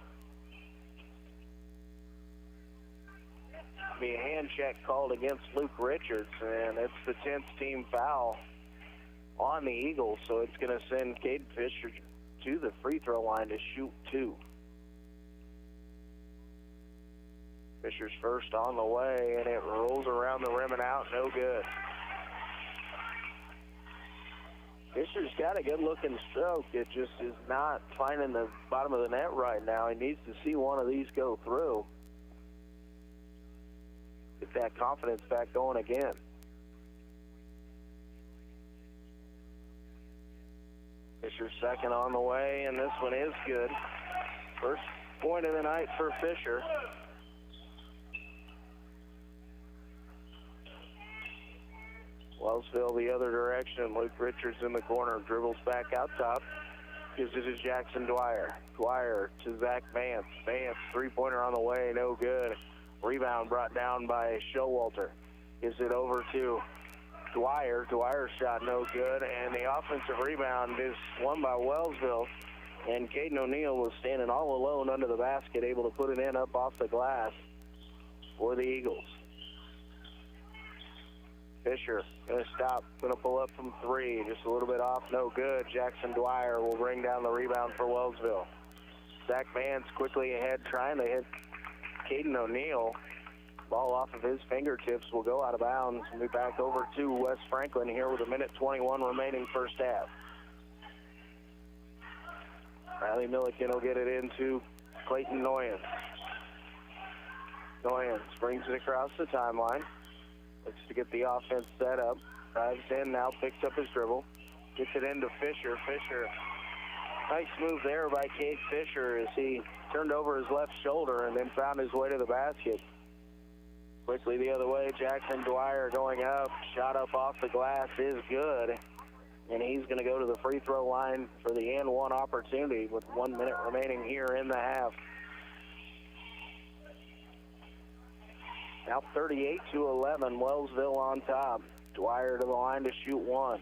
Be a hand check called against Luke Richards, and it's the 10th team foul on the Eagles, so it's going to send Cade Fisher to the free throw line to shoot 2. Fisher's first on the way, and it rolls around the rim and out, no good. Fisher's got a good-looking stroke. It just is not finding the bottom of the net right now. He needs to see one of these go through. Get that confidence back going again. Fisher's second on the way, and this one is good. First point of the night for Fisher. Wellsville the other direction. Luke Richards in the corner. Dribbles back out top. Gives it to Jackson Dwyer. Dwyer to Zach Vance. Vance, three-pointer on the way. No good. Rebound brought down by Showalter. Gives it over to Dwyer. Dwyer's shot no good. And the offensive rebound is won by Wellsville. And Caden O'Neal was standing all alone under the basket, able to put it in up off the glass for the Eagles. Fisher going to stop, going to pull up from 3, just a little bit off, no good. Jackson Dwyer will bring down the rebound for Wellsville. Zach Vance quickly ahead, trying to hit Caden O'Neal. Ball off of his fingertips will go out of bounds and be back over to West Franklin here with 1:21 remaining first half. Riley Milliken will get it into Clayton Noyens. Noyens brings it across the timeline. Looks to get the offense set up. Drives in now, picks up his dribble. Gets it into Fisher. Fisher, nice move there by Cade Fisher as he turned over his left shoulder and then found his way to the basket. Quickly the other way, Jackson Dwyer going up. Shot up off the glass is good. And he's going to go to the free throw line for the and one opportunity with 1 minute remaining here in the half. Now 38-11, Wellsville on top. Dwyer to the line to shoot one.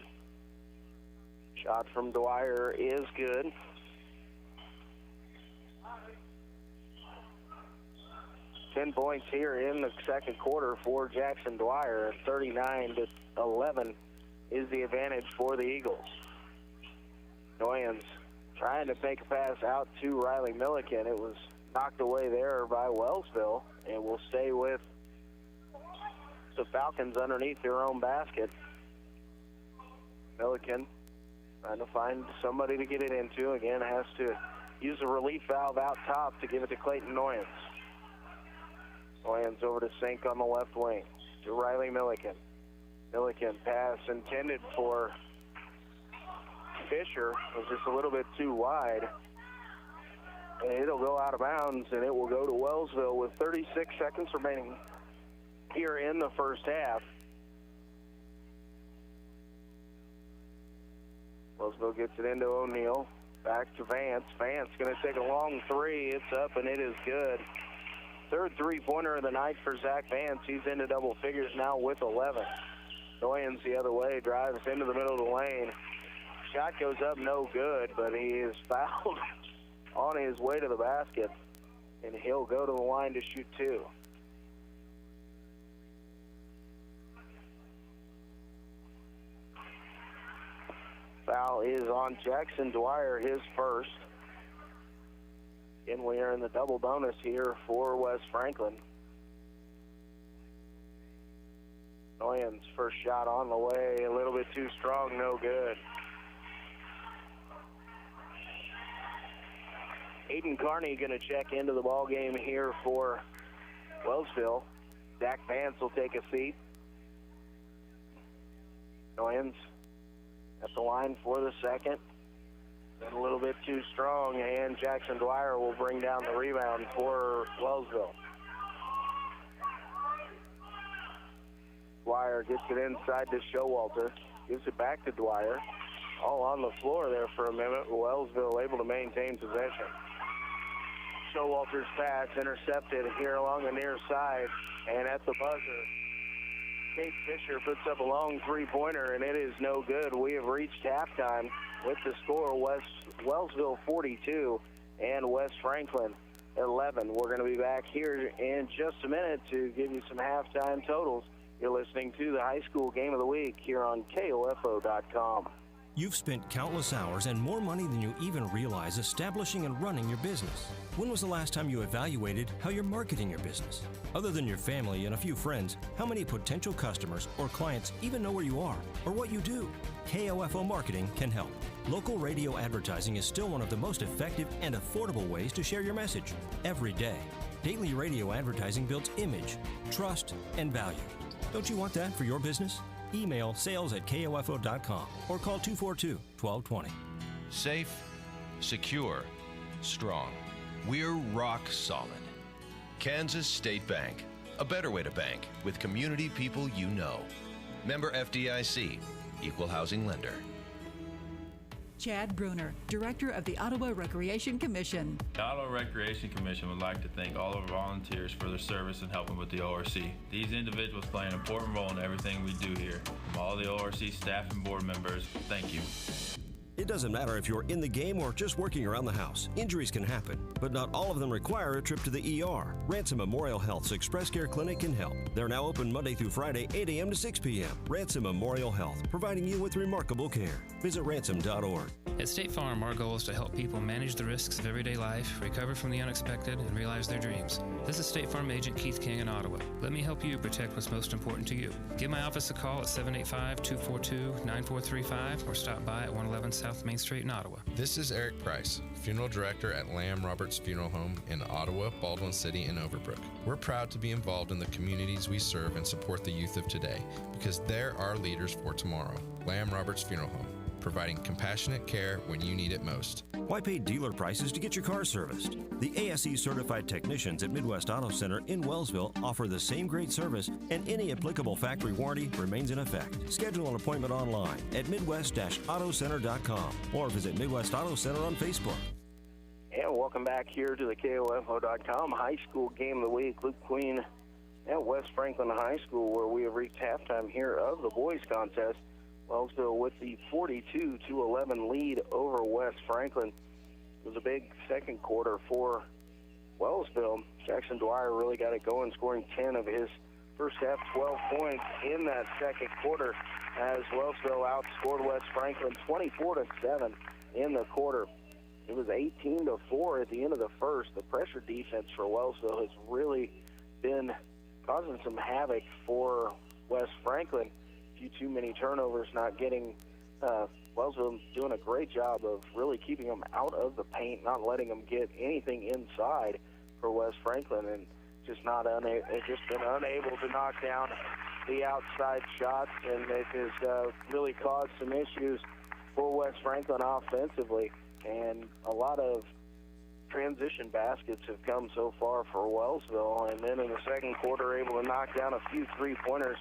Shot from Dwyer is good. Ten points here in the second quarter for Jackson Dwyer. 39-11 is the advantage for the Eagles. Noyens trying to make a pass out to Riley Milliken. It was knocked away there by Wellsville, and will stay with the Falcons underneath their own basket. Milliken trying to find somebody to get it into. Again, has to use a relief valve out top to give it to Clayton Noyens. Noyens over to Sink on the left wing to Riley Milliken. Milliken pass intended for Fisher was just a little bit too wide. And it'll go out of bounds, and it will go to Wellsville with 36 seconds remaining here in the first half. Wellsville gets it into O'Neal. Back to Vance. Vance going to take a long three. It's up, and it is good. Third three-pointer of the night for Zach Vance. He's into double figures now with 11. Noyens the other way, drives into the middle of the lane. Shot goes up, no good, but he is fouled on his way to the basket, and he'll go to the line to shoot two. Foul is on Jackson Dwyer, his first. And we are in the double bonus here for West Franklin. Noyens' first shot on the way, a little bit too strong, no good. Aiden Carney going to check into the ball game here for Wellsville. Zach Vance will take a seat. Noyens at the line for the second. A little bit too strong, and Jackson Dwyer will bring down the rebound for Wellsville. Dwyer gets it inside to Showalter. Gives it back to Dwyer. All on the floor there for a minute. Wellsville able to maintain possession. Showalter's pass intercepted here along the near side, and at the buzzer, Kate Fisher puts up a long three-pointer, and it is no good. We have reached halftime with the score Wellsville 42 and West Franklin 11. We're going to be back here in just a minute to give you some halftime totals. You're listening to the High School Game of the Week here on KOFO.com. You've spent countless hours and more money than you even realize establishing and running your business. When was the last time you evaluated how you're marketing your business? Other than your family and a few friends, how many potential customers or clients even know where you are or what you do? KOFO Marketing can help. Local radio advertising is still one of the most effective and affordable ways to share your message every day. Daily radio advertising builds image, trust, and value. Don't you want that for your business? Email sales@kofo.com or call 242-1220. Safe, secure, strong. We're rock solid. Kansas State Bank. A better way to bank with community people you know. Member FDIC. Equal housing lender. Chad Bruner, Director of the Ottawa Recreation Commission. The Ottawa Recreation Commission would like to thank all of our volunteers for their service in helping with the ORC. These individuals play an important role in everything we do here. From all the ORC staff and board members, thank you. It doesn't matter if you're in the game or just working around the house. Injuries can happen, but not all of them require a trip to the ER. Ransom Memorial Health's Express Care Clinic can help. They're now open Monday through Friday, 8 a.m. to 6 p.m. Ransom Memorial Health, providing you with remarkable care. Visit ransom.org. At State Farm, our goal is to help people manage the risks of everyday life, recover from the unexpected, and realize their dreams. This is State Farm Agent Keith King in Ottawa. Let me help you protect what's most important to you. Give my office a call at 785-242-9435 or stop by at 111 South South Main Street in Ottawa. This is Eric Price, Funeral Director at Lamb Roberts Funeral Home in Ottawa, Baldwin City, and Overbrook. We're proud to be involved in the communities we serve and support the youth of today because they're our leaders for tomorrow. Lamb Roberts Funeral Home, providing compassionate care when you need it most. Why pay dealer prices to get your car serviced? The ASE certified technicians at Midwest Auto Center in Wellsville offer the same great service, and any applicable factory warranty remains in effect. Schedule an appointment online at midwest-autocenter.com or visit Midwest Auto Center on Facebook. And welcome back here to the KOFO.com High School Game of the Week. Luke Queen at West Franklin High School, where we have reached halftime here of the boys contest. Wellsville with the 42-11 lead over West Franklin. It was a big second quarter for Wellsville. Jackson Dwyer really got it going, scoring 10 of his first half 12 points in that second quarter as Wellsville outscored West Franklin 24-7 in the quarter. It was 18-4 at the end of the first. The pressure defense for Wellsville has really been causing some havoc for West Franklin. Too many turnovers, not getting Wellsville doing a great job of really keeping them out of the paint, not letting them get anything inside for West Franklin, and just been unable to knock down the outside shots, and it has really caused some issues for West Franklin offensively. And a lot of transition baskets have come so far for Wellsville, and then in the second quarter able to knock down a few three-pointers.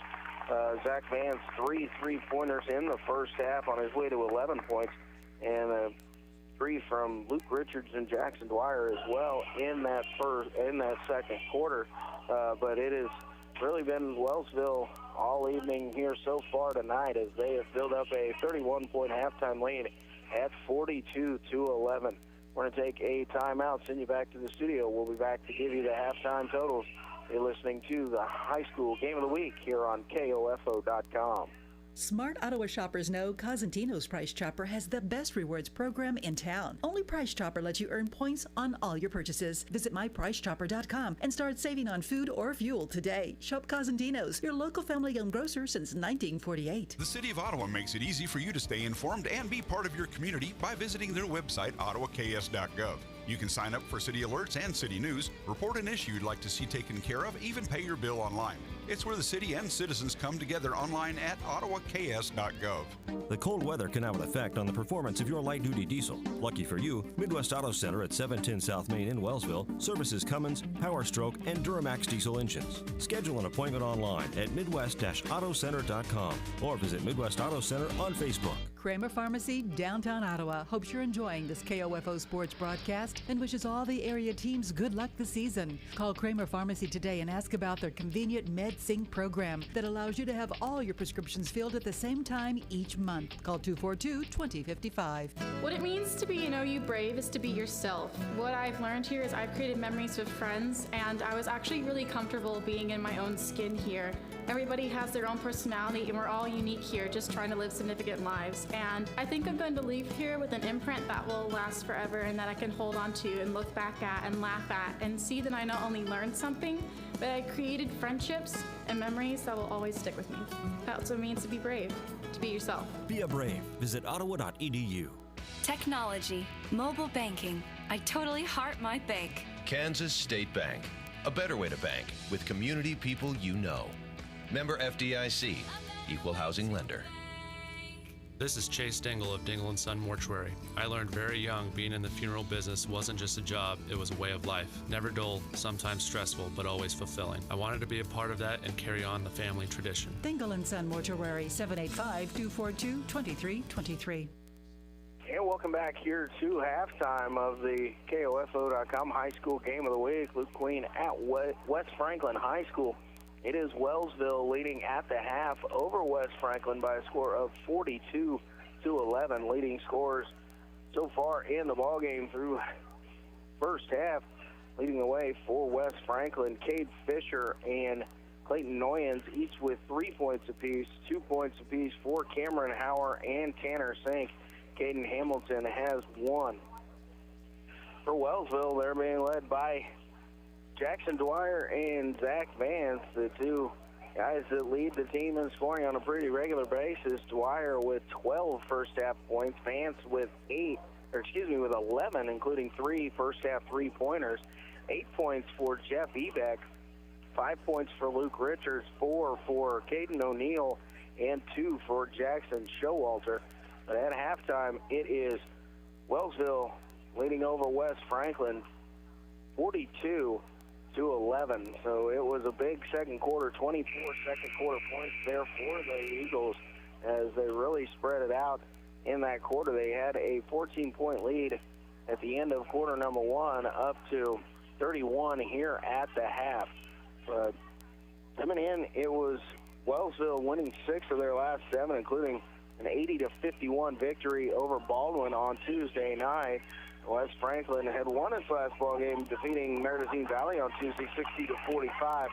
Zach Vance, 3 3-pointers in the first half on his way to 11 points, and a 3 from Luke Richards and Jackson Dwyer as well in that second quarter. But it has really been Wellsville all evening here so far tonight as they have built up a 31-point halftime lead at 42-11. We're going to take a timeout, send you back to the studio. We'll be back to give you the halftime totals. You're listening to the High School Game of the Week here on KOFO.com. Smart Ottawa shoppers know Cosentino's Price Chopper has the best rewards program in town. Only Price Chopper lets you earn points on all your purchases. Visit mypricechopper.com and start saving on food or fuel today. Shop Cosentino's, your local family-owned grocer since 1948. The City of Ottawa makes it easy for you to stay informed and be part of your community by visiting their website, ottawaks.gov. You can sign up for city alerts and city news, report an issue you'd like to see taken care of, even pay your bill online. It's where the city and citizens come together online at ottawaks.gov. The cold weather can have an effect on the performance of your light-duty diesel. Lucky for you, Midwest Auto Center at 710 South Main in Wellsville services Cummins, Power Stroke, and Duramax diesel engines. Schedule an appointment online at midwest-autocenter.com or visit Midwest Auto Center on Facebook. Kramer Pharmacy, downtown Ottawa, hopes you're enjoying this KOFO sports broadcast and wishes all the area teams good luck this season. Call Kramer Pharmacy today and ask about their convenient MedSync program that allows you to have all your prescriptions filled at the same time each month. Call 242-2055. What it means to be You Brave is to be yourself. What I've learned here is I've created memories with friends, and I was actually really comfortable being in my own skin here. Everybody has their own personality, and we're all unique here, just trying to live significant lives. And I think I'm going to leave here with an imprint that will last forever and that I can hold on to and look back at and laugh at and see that I not only learned something, but I created friendships and memories that will always stick with me. That's what it means to be brave, to be yourself. Be a brave. Visit ottawa.edu. Technology, mobile banking. I totally heart my bank. Kansas State Bank, a better way to bank with community people you know. Member FDIC, equal housing lender. This is Chase Dingle of Dingle & Son Mortuary. I learned very young being in the funeral business wasn't just a job, it was a way of life. Never dull, sometimes stressful, but always fulfilling. I wanted to be a part of that and carry on the family tradition. Dingle & Son Mortuary, 785-242-2323. And welcome back here to halftime of the KOFO.com High School Game of the Week. Luke Queen at West Franklin High School. It is Wellsville leading at the half over West Franklin by a score of 42-11. Leading scorers so far in the ballgame through first half. Leading the way for West Franklin, Cade Fisher and Clayton Noyens, each with 3 points apiece. 2 points apiece for Cameron Hauer and Tanner Sink. Caden Hamilton has 1. For Wellsville, they're being led by Jackson Dwyer and Zach Vance, the two Guys that lead the team in scoring on a pretty regular basis. Dwyer with 12 first-half points. Vance with 11, including 3 first-half three-pointers. 8 points for Jeff Ebeck. 5 points for Luke Richards. 4 for Caden O'Neill. And 2 for Jackson Showalter. But at halftime, it is Wellsville leading over West Franklin 42-11. So it was a big second quarter, 24 second quarter points there for the Eagles as they really spread it out in that quarter. They had a 14-point lead at the end of quarter number 1 up to 31 here at the half. But coming in, it was Wellsville winning 6 of their last 7, including an 80-51 victory over Baldwin on Tuesday night. West Franklin had won its last ball game, defeating Meredith Valley on Tuesday 60-45.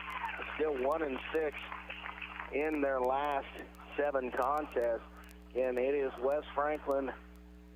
Still 1-6 in their last 7 contests. And it is West Franklin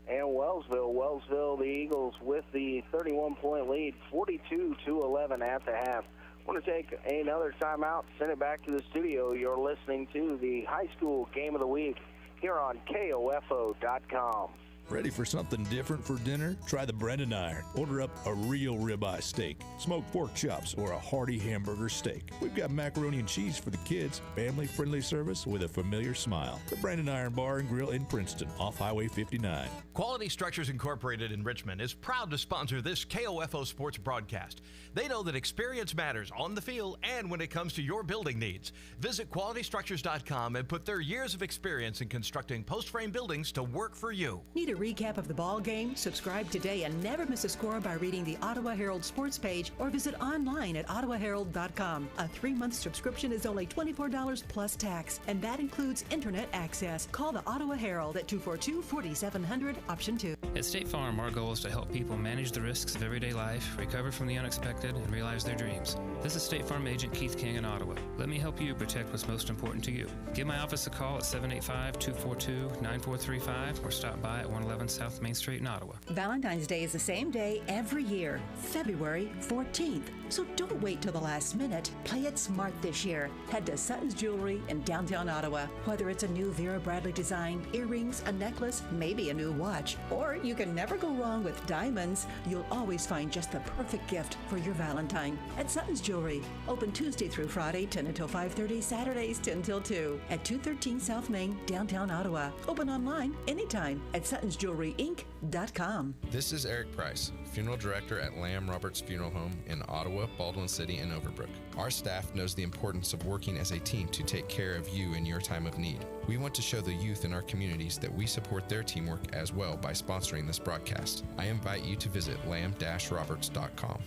and Wellsville. Wellsville, the Eagles, with the 31-point lead, 42-11 at the half. I want to take another timeout, send it back to the studio. You're listening to the high school game of the week here on KOFO.com. Ready for something different for dinner? Try the Brendan Iron. Order up a real ribeye steak, smoked pork chops, or a hearty hamburger steak. We've got macaroni and cheese for the kids. Family-friendly service with a familiar smile. The Brendan Iron Bar and Grill in Princeton, off Highway 59. Quality Structures Incorporated in Richmond is proud to sponsor this KOFO sports broadcast. They know that experience matters on the field and when it comes to your building needs. Visit QualityStructures.com and put their years of experience in constructing post-frame buildings to work for you. Need a recap of the ball game? Subscribe today and never miss a score by reading the Ottawa Herald sports page or visit online at ottawaherald.com. A 3-month subscription is only $24 plus tax, and that includes internet access. Call the Ottawa Herald at 242-4700, option 2. At State Farm, our goal is to help people manage the risks of everyday life, recover from the unexpected, and realize their dreams. This is State Farm Agent Keith King in Ottawa. Let me help you protect what's most important to you. Give my office a call at 785-242-9435 or stop by at 111 South Main Street in Ottawa. Valentine's Day is the same day every year, February 14th. So don't wait till the last minute. Play it smart this year. Head to Sutton's Jewelry in downtown Ottawa. Whether it's a new Vera Bradley design, earrings, a necklace, maybe a new watch, or you can never go wrong with diamonds, you'll always find just the perfect gift for your Valentine at Sutton's Jewelry. Open Tuesday through Friday, 10 until 5:30, Saturdays 10 till 2 at 213 South Main, downtown Ottawa. Open online anytime at SuttonsJewelryInc.com. This is Eric Price, Funeral Director at Lamb Roberts Funeral Home in Ottawa, Baldwin City, and Overbrook. Our staff knows the importance of working as a team to take care of you in your time of need. We want to show the youth in our communities that we support their teamwork as well by sponsoring this broadcast. I invite you to visit lamb-roberts.com.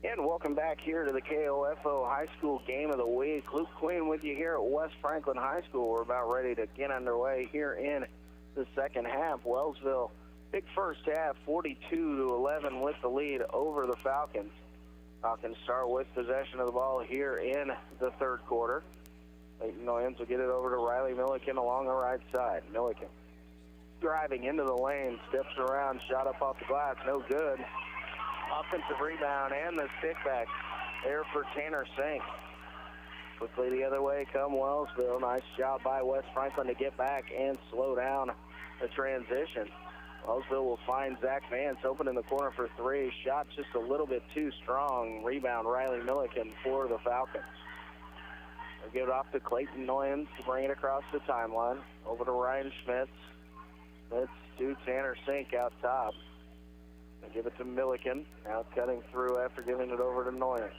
And welcome back here to the KOFO High School Game of the Week. Luke Quinn with you here at West Franklin High School. We're about ready to get underway here in the second half. Wellsville, big first half, 42-11 with the lead over the Falcons. Falcons start with possession of the ball here in the third quarter. Leighton Noyens will get it over to Riley Milliken along the right side. Milliken driving into the lane, steps around, shot up off the glass, no good. Offensive rebound and the stick back there for Tanner Sink. Quickly the other way come Wellsville. Nice job by West Franklin to get back and slow down the transition. Wellsville will find Zach Vance open in the corner for 3. Shot just a little bit too strong. Rebound Riley Milliken for the Falcons. They'll give it off to Clayton Noyens to bring it across the timeline. Over to Ryan Schmitz. Schmitz to Tanner Sink out top. They give it to Milliken. Now cutting through after giving it over to Noyens.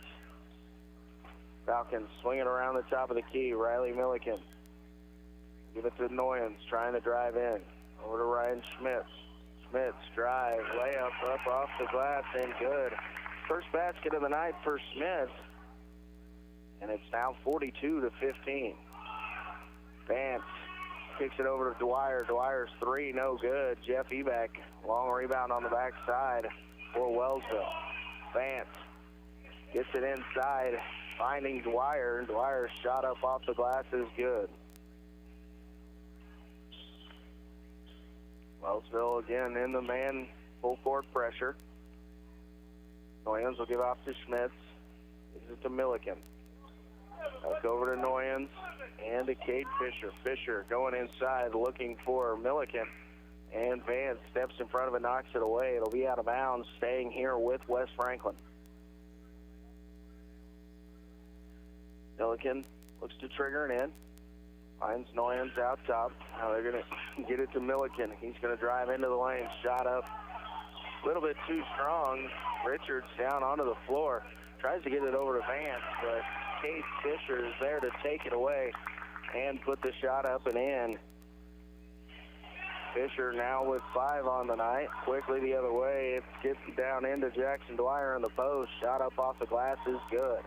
Falcons swinging around the top of the key. Riley Milliken. Give it to Noyens, trying to drive in. Over to Ryan Schmitz. Schmitz drive, layup up off the glass and good. First basket of the night for Schmitz. And it's now 42-15. Vance kicks it over to Dwyer. Dwyer's 3, no good. Jeff Ebeck, long rebound on the backside for Wellsville. Vance gets it inside, finding Dwyer. Dwyer's shot up off the glass is good. Wellsville again in the man full court pressure. Noyens will give off to Schmitz. This is to Milliken. Back over to Noyens and to Cade Fisher. Fisher going inside looking for Milliken. And Vance steps in front of it, knocks it away. It'll be out of bounds, staying here with West Franklin. Milliken looks to trigger it in. Finds Noyens out top. Now they're going to get it to Milliken. He's going to drive into the lane. Shot up a little bit too strong. Richards down onto the floor. Tries to get it over to Vance, but Cade Fisher is there to take it away and put the shot up and in. Fisher now with 5 on the night. Quickly the other way. It gets down into Jackson Dwyer in the post. Shot up off the glass is good.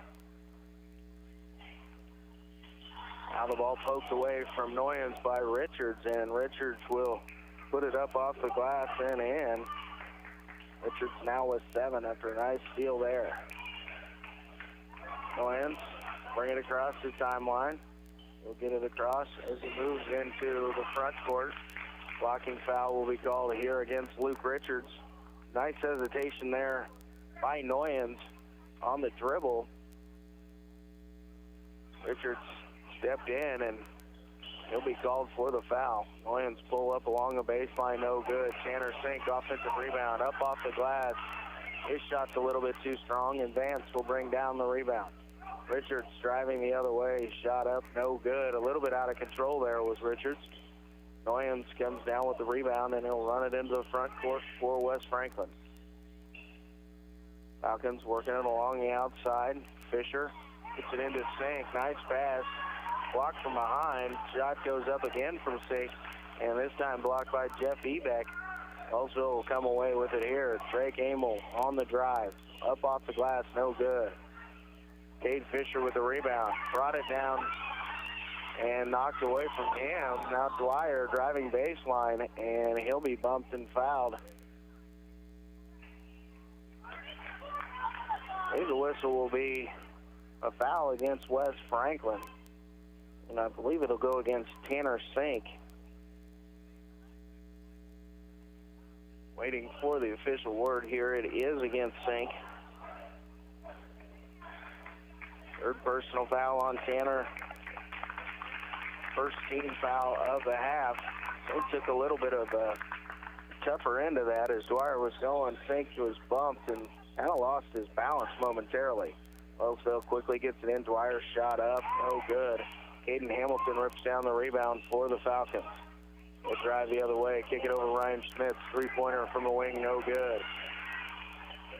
Now the ball poked away from Noyens by Richards, and Richards will put it up off the glass and in. Richards now with 7 after a nice steal there. Noyens bring it across the timeline. He'll get it across as he moves into the front court. Blocking foul will be called here against Luke Richards. Nice hesitation there by Noyens on the dribble. Richards stepped in, and he'll be called for the foul. Noyens pull up along the baseline, no good. Tanner Sink, offensive rebound, up off the glass. His shot's a little bit too strong, and Vance will bring down the rebound. Richards driving the other way, shot up, no good. A little bit out of control there was Richards. Noyens comes down with the rebound, and he'll run it into the front court for West Franklin. Falcons working it along the outside. Fisher gets it into Sink. Nice pass. Blocked from behind. Shot goes up again from Sink, and this time blocked by Jeff Ebeck. Wellsville will come away with it here. Drake Amel on the drive. Up off the glass, no good. Cade Fisher with the rebound. Brought it down and knocked away from him. Now Dwyer driving baseline, and he'll be bumped and fouled. I think the whistle will be a foul against West Franklin, and I believe it'll go against Tanner Sink. Waiting for the official word here. It is against Sink. Third personal foul on Tanner. First team foul of the half. Sink took a little bit of a tougher end of that as Dwyer was going. Sink was bumped and kind of lost his balance momentarily. Wellsville quickly gets it in. Dwyer shot up, no good. Caden Hamilton rips down the rebound for the Falcons. They'll drive the other way, kick it over Ryan Smith. Three-pointer from the wing, no good.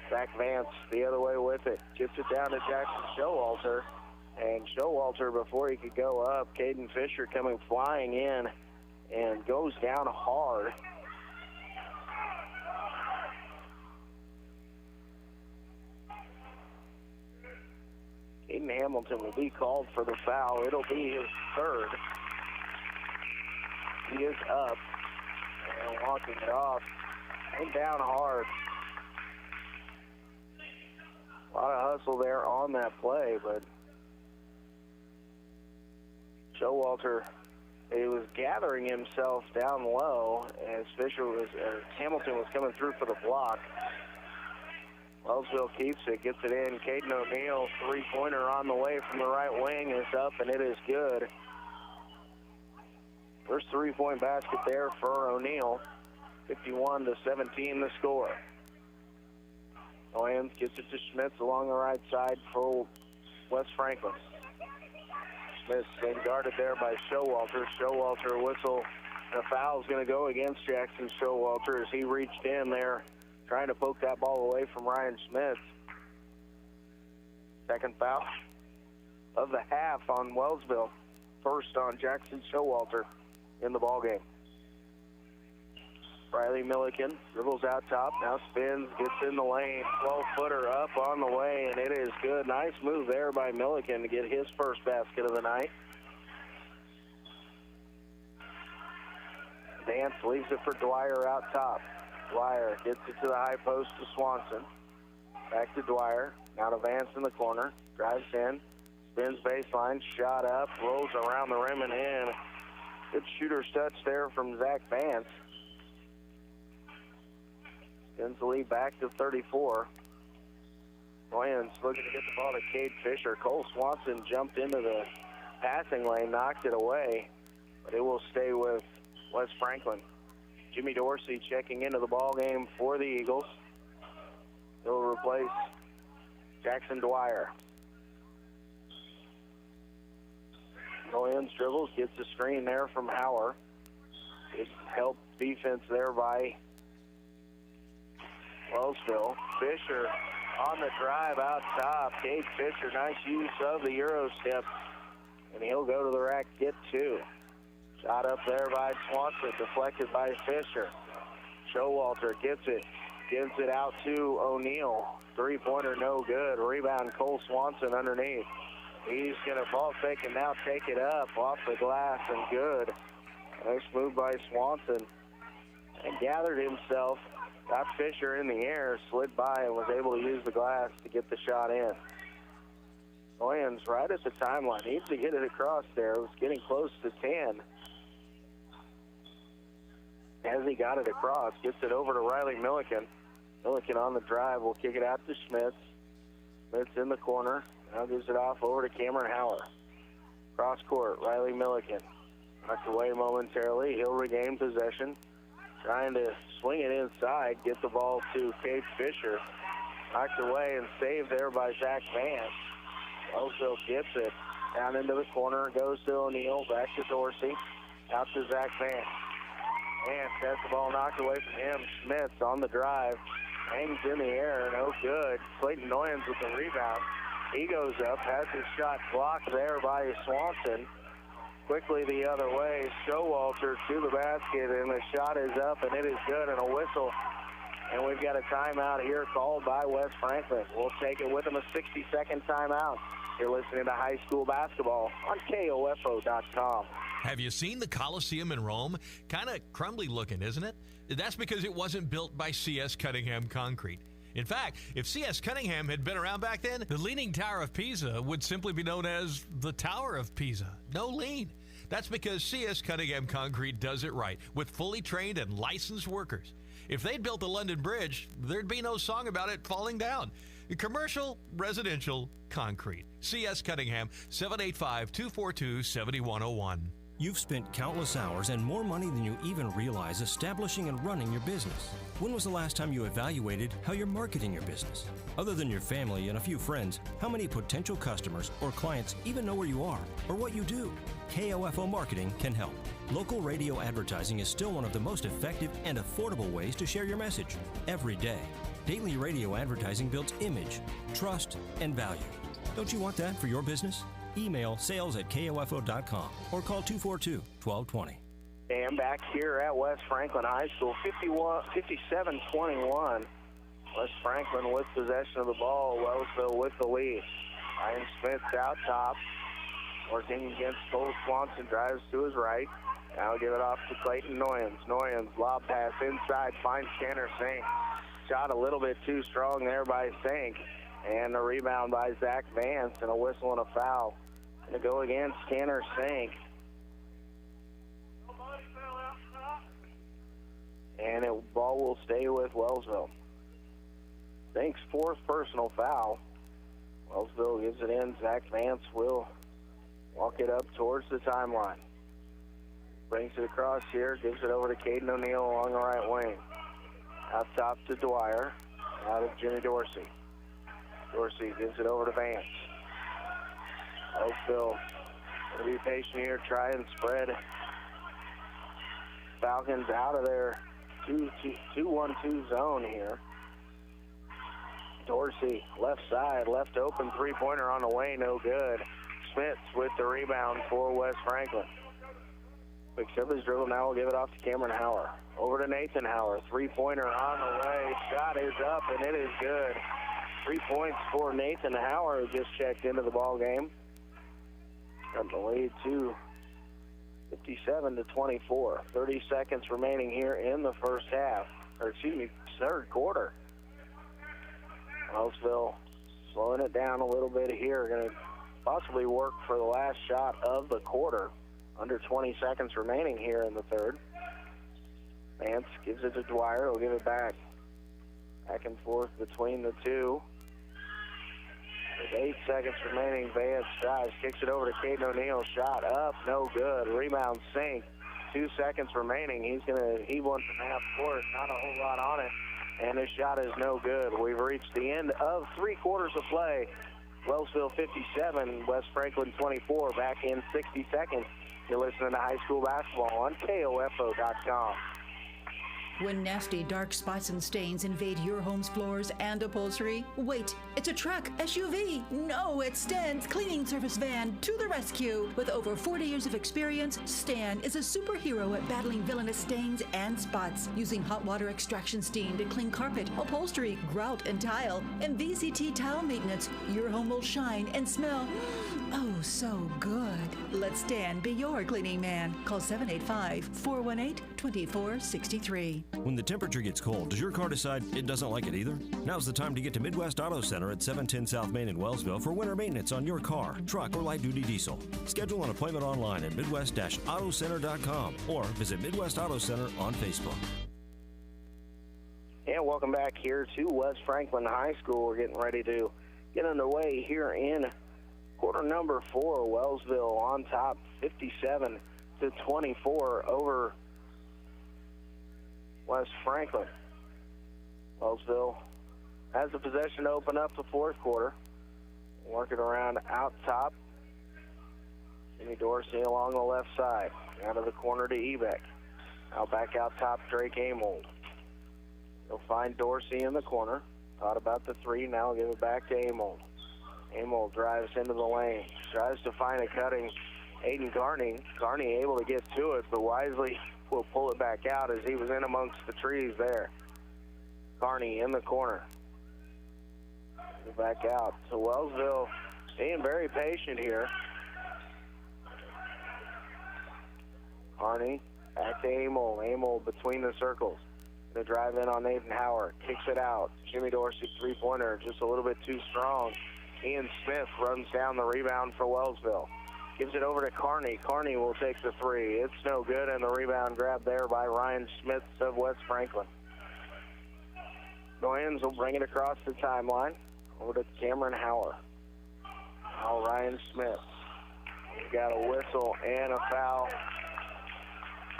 Zach Vance the other way with it. Gets it down to Jackson Showalter. And Showalter, before he could go up, Caden Fisher coming flying in and goes down hard. Caden Hamilton will be called for the foul. It'll be his third. He is up and walking it off and down hard. A lot of hustle there on that play, but Showalter, he was gathering himself down low as Hamilton was coming through for the block. Wellsville keeps it, gets it in. Caden O'Neill, three-pointer on the way from the right wing is up, and it is good. First three-point basket there for O'Neill. 51-17 the score. Noyens gets it to Schmitz along the right side for West Franklin. Smith being guarded there by Showalter. Showalter whistle. The foul is going to go against Jackson Showalter as he reached in there, trying to poke that ball away from Ryan Smith. Second foul of the half on Wellsville. First on Jackson Showalter in the ballgame. Riley Milliken dribbles out top, now spins, gets in the lane, 12-footer up on the way, and it is good. Nice move there by Milliken to get his first basket of the night. Vance leaves it for Dwyer out top. Dwyer gets it to the high post to Swanson. Back to Dwyer, now to Vance in the corner, drives in, spins baseline, shot up, rolls around the rim and in. Good shooter's touch there from Zach Vance. Spins the lead back to 34. Noyens looking to get the ball to Cade Fisher. Cole Swanson jumped into the passing lane, knocked it away, but it will stay with Wes Franklin. Jimmy Dorsey checking into the ball game for the Eagles. He'll replace Jackson Dwyer. Noyens dribbles, gets the screen there from Hauer. Good help defense there by Wellsville. Fisher on the drive out top. Cade Fisher, nice use of the Euro step, and he'll go to the rack, get two. Shot up there by Swanson, deflected by Fisher. Showalter gets it, gives it out to O'Neal. Three-pointer no good. Rebound Cole Swanson underneath. He's going to ball fake and now take it up off the glass and good. Nice move by Swanson. And gathered himself, got Fisher in the air, slid by and was able to use the glass to get the shot in. Noyens right at the timeline. Needs to get it across there. It was getting close to 10. As he got it across, gets it over to Riley Milliken. Milliken on the drive will kick it out to Schmitz. Schmitz in the corner. Now gives it off over to Cameron Hauer. Cross court, Riley Milliken. Knocked away momentarily. He'll regain possession. Trying to swing it inside. Get the ball to Cade Fisher. Knocked away and saved there by Zach Vance. Wellsville gets it. Down into the corner. Goes to O'Neal. Back to Dorsey. Out to Zach Vance. Vance has the ball knocked away from him. Schmitz on the drive. Hangs in the air. No good. Clayton Noyens with the rebound. He goes up. Has his shot blocked there by Swanson. Quickly the other way. Showalter to the basket, and the shot is up, and it is good, and a whistle. And we've got a timeout here called by Wes Franklin. We'll take it with him, a 60-second timeout. You're listening to high school basketball on KOFO.com. Have you seen the Coliseum in Rome? Kind of crumbly looking, isn't it? That's because it wasn't built by C.S. Cunningham Concrete. In fact, if C.S. Cunningham had been around back then, the Leaning Tower of Pisa would simply be known as the Tower of Pisa. No lean. That's because C.S. Cunningham Concrete does it right with fully trained and licensed workers. If they'd built the London Bridge, there'd be no song about it falling down. Commercial, residential, concrete. C.S. Cunningham, 785-242-7101. You've spent countless hours and more money than you even realize establishing and running your business. When was the last time you evaluated how you're marketing your business? Other than your family and a few friends, how many potential customers or clients even know where you are or what you do? KOFO Marketing can help. Local radio advertising is still one of the most effective and affordable ways to share your message every day. Daily radio advertising builds image, trust, and value. Don't you want that for your business? Email sales@kofo.com or call 242-1220. And back here at West Franklin High School, 57-21. West Franklin with possession of the ball. Wellsville with the lead. Ryan Smith out top. Working against Cole Swanson. Drives to his right. Now give it off to Clayton Noyens. Noyens, lob pass inside. Finds Tanner Sink. Shot a little bit too strong there by Sink. And a rebound by Zach Vance and a whistle and a foul. Going to go against Tanner Sink. And the ball will stay with Wellsville. Sink's fourth personal foul. Wellsville gives it in. Zach Vance will walk it up towards the timeline. Brings it across here. Gives it over to Caden O'Neal along the right wing. Out top to Dwyer. Out of Jimmy Dorsey. Dorsey gives it over to Vance. Wellsville going to be patient here. Try and spread Falcons out of their 2-1-2 zone here. Dorsey, left side, left open, three-pointer on the way, no good. Smith with the rebound for West Franklin. Picks up his dribble, now we'll give it off to Cameron Hauer. Over to Nathan Hauer, three-pointer on the way. Shot is up, and it is good. 3 points for Nathan Hauer, who just checked into the ball game. Got the lead to 57-24. 30 seconds remaining here in the third quarter. Wellsville slowing it down a little bit here. Going to possibly work for the last shot of the quarter. Under 20 seconds remaining here in the third. Vance gives it to Dwyer. He'll give it back. Back and forth between the two. With 8 seconds remaining, Vance drives, kicks it over to Caden O'Neill. Shot up, no good. Rebound sink. 2 seconds remaining. He's going to heave one from half court. Not a whole lot on it. And his shot is no good. We've reached the end of 3 quarters of play. Wellsville 57, West Franklin 24. Back in 60 seconds. You're listening to high school basketball on KOFO.com. When nasty dark spots and stains invade your home's floors and upholstery, wait, it's a truck, SUV. No, it's Stan's cleaning service van to the rescue. With over 40 years of experience, Stan is a superhero at battling villainous stains and spots, using hot water extraction steam to clean carpet, upholstery, grout, and tile. And VCT tile maintenance, your home will shine and smell oh so good. Let Stan be your cleaning man. Call 785-418-2463. When the temperature gets cold, does your car decide it doesn't like it either? Now's the time to get to Midwest Auto Center at 710 South Main in Wellsville for winter maintenance on your car, truck, or light-duty diesel. Schedule an appointment online at midwest-autocenter.com or visit Midwest Auto Center on Facebook. And welcome back here to West Franklin High School. We're getting ready to get underway here in quarter number 4. Wellsville on top, 57-24 over West Franklin. Wellsville has the possession to open up the fourth quarter. Working around out top. Jimmy Dorsey along the left side. Out of the corner to Ebeck. Now back out top, Drake Amold. He'll find Dorsey in the corner. Thought about the three, now give it back to Amold. Amold drives into the lane. Tries to find a cutting Aiden Carney. Carney able to get to it, but wisely will pull it back out as he was in amongst the trees there. Carney in the corner. Back out. So Wellsville being very patient here. Carney back to Amold. Amold between the circles. Gonna drive in on Nathan Howard. Kicks it out. Jimmy Dorsey three-pointer just a little bit too strong. Ian Smith runs down the rebound for Wellsville. Gives it over to Carney. Carney will take the three. It's no good, and the rebound grabbed there by Ryan Smith of West Franklin. Goyens will bring it across the timeline. Over to Cameron Howard. Now Ryan Smith. He's got a whistle and a foul.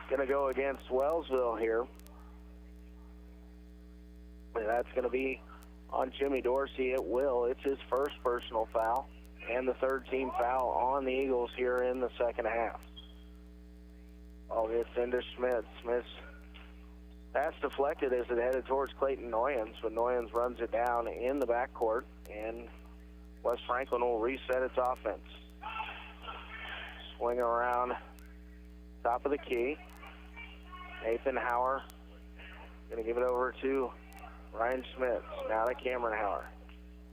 Going to go against Wellsville here. And that's going to be on Jimmy Dorsey. It will. It's his first personal foul. And the third team foul on the Eagles here in the second half. Ball gets into Smith. Smith's pass deflected as it headed towards Clayton Noyens, but Noyens runs it down in the backcourt, and West Franklin will reset its offense. Swing around top of the key. Nathan Howard going to give it over to Ryan Smith. Now to Cameron Howard.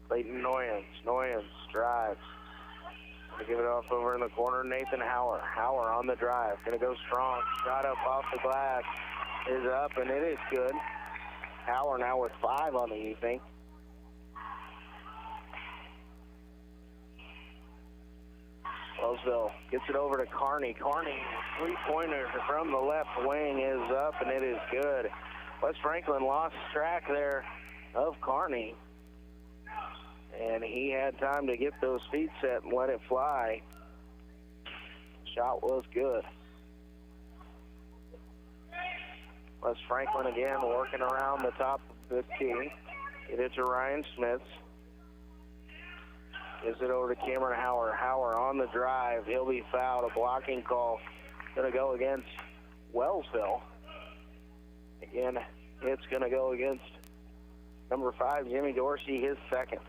Clayton Noyens. Noyens drives. Going to give it off over in the corner. Nathan Howard. Howard on the drive. Going to go strong. Shot up off the glass. Is up, and it is good. Howard now with 5 on the evening. Wellsville gets it over to Carney. Carney, three-pointer from the left wing is up, and it is good. West Franklin lost track there of Carney, and he had time to get those feet set and let it fly. Shot was good. West Franklin again working around the top of the key. Get it to Ryan Smith. Gives it over to Cameron Howard. Howard on the drive. He'll be fouled. A blocking call going to go against Wellsville. Again, it's going to go against number 5, Jimmy Dorsey, his second.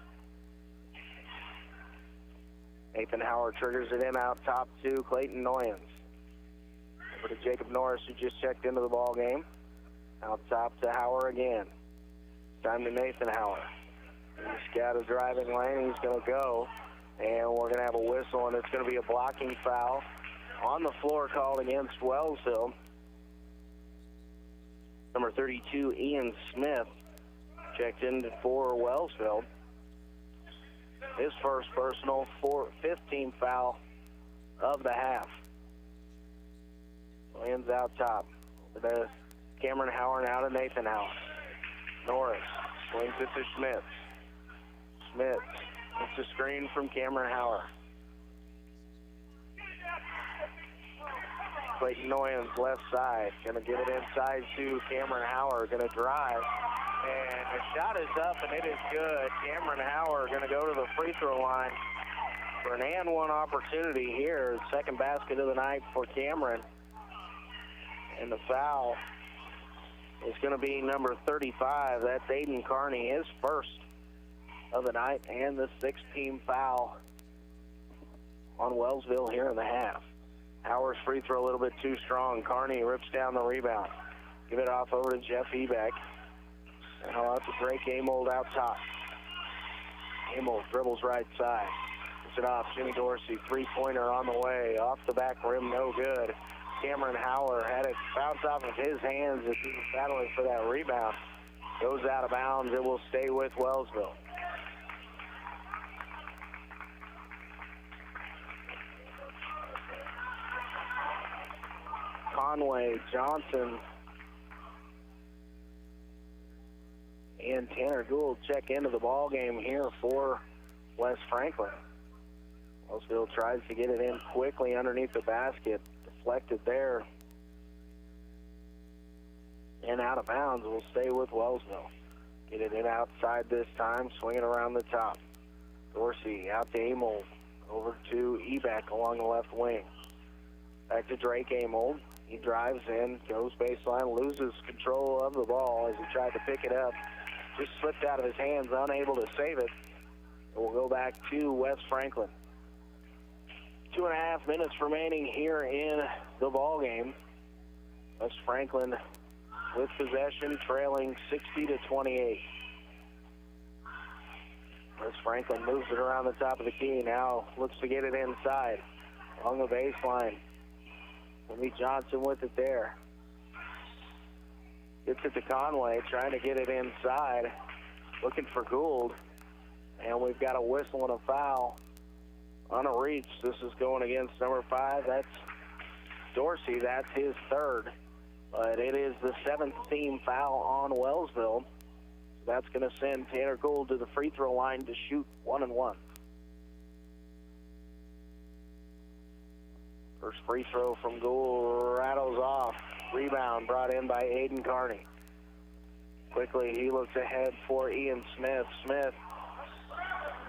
Nathan Howard triggers it in out top to Clayton Noyens. Over to Jacob Norris, who just checked into the ball game. Out top to Howard again. Time to Nathan Howard. He's got a driving lane. He's going to go. And we're going to have a whistle, and it's going to be a blocking foul on the floor called against Wellsville. Number 32, Ian Smith, checked in for Wellsville. His first personal, 15th foul of the half. Ends out top. The Cameron Howard out of Nathan Howard. Norris swings it to Smith. Smith It's a screen from Cameron Hauer. Clayton Noyan's left side. Going to get it inside to Cameron Hauer. Going to drive. And the shot is up, and it is good. Cameron Hauer going to go to the free throw line for an and one opportunity here. Second basket of the night for Cameron. And the foul is going to be number 35. That's Aiden Carney, his first of the night, and the sixth team foul on Wellsville here in the half. Hauer's free throw a little bit too strong. Carney rips down the rebound. Give it off over to Jeff Ebeck. Now out to Drake Amold out top. Amold dribbles right side. Puts it off. Jimmy Dorsey, three-pointer on the way. Off the back rim, no good. Cameron Hauer had it bounce off of his hands as he was battling for that rebound. Goes out of bounds. It will stay with Wellsville. Conway, Johnson, and Tanner Gould check into the ball game here for West Franklin. Wellsville tries to get it in quickly underneath the basket. Deflected there. And out of bounds. Will stay with Wellsville. Get it in outside this time. Swing it around the top. Dorsey out to Amold. Over to Ebeck along the left wing. Back to Drake Amold. He drives in, goes baseline, loses control of the ball as he tried to pick it up. Just slipped out of his hands, unable to save it. It will go back to West Franklin. 2.5 minutes remaining here in the ball game. West Franklin with possession, trailing 60-28. West Franklin moves it around the top of the key. Now looks to get it inside along the baseline. Lee Johnson with it there. Gets it to Conway, trying to get it inside. Looking for Gould. And we've got a whistle and a foul on a reach. This is going against number 5. That's Dorsey. That's his third. But it is the 7th team foul on Wellsville. That's going to send Tanner Gould to the free throw line to shoot 1 and 1. First free throw from Gould rattles off. Rebound brought in by Aiden Carney. Quickly, he looks ahead for Ian Smith. Smith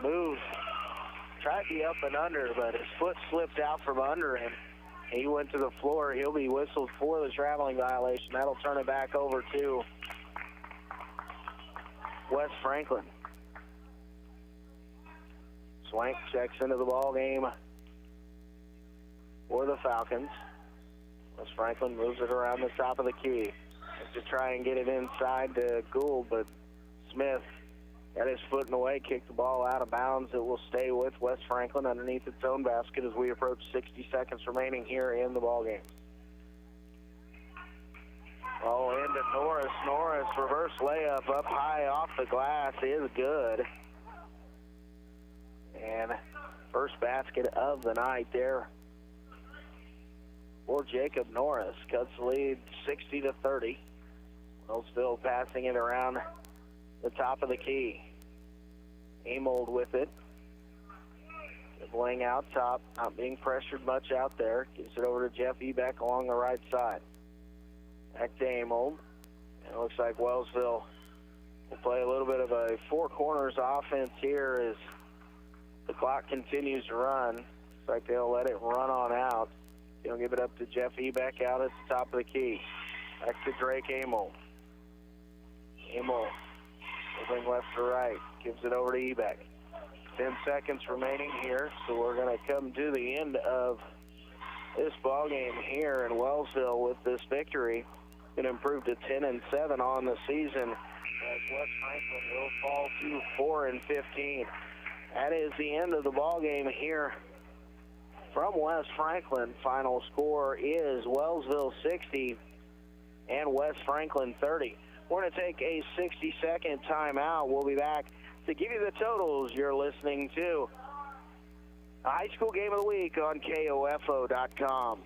moves. Tried to be up and under, but his foot slipped out from under him. He went to the floor. He'll be whistled for the traveling violation. That'll turn it back over to West Franklin. Swank checks into the ball game for the Falcons. West Franklin moves it around the top of the key to try and get it inside to Gould, but Smith got his foot in the way, kicked the ball out of bounds. It will stay with West Franklin underneath its own basket as we approach 60 seconds remaining here in the ball game. Oh, into Norris. Norris, reverse layup up high off the glass is good. And first basket of the night there for Jacob Norris. Cuts the lead 60-30. Wellsville passing it around the top of the key. Amold with it. Dribbling out top, not being pressured much out there. Gives it over to Jeff Ebeck along the right side. Back to Amold. And it looks like Wellsville will play a little bit of a four corners offense here as the clock continues to run. Looks like they'll let it run on out. They'll give it up to Jeff Ebeck out at the top of the key. Back to Drake Amold. Amold moving left to right. Gives it over to Ebeck. 10 seconds remaining here, so we're going to come to the end of this ball game here in Wellsville with this victory. Going to improve to 10-7 on the season as West Franklin will fall to 4-15. That is the end of the ball game here from West Franklin. Final score is Wellsville 60 and West Franklin 30. We're going to take a 60-second timeout. We'll be back to give you the totals. You're listening to a high school game of the week on KOFO.com.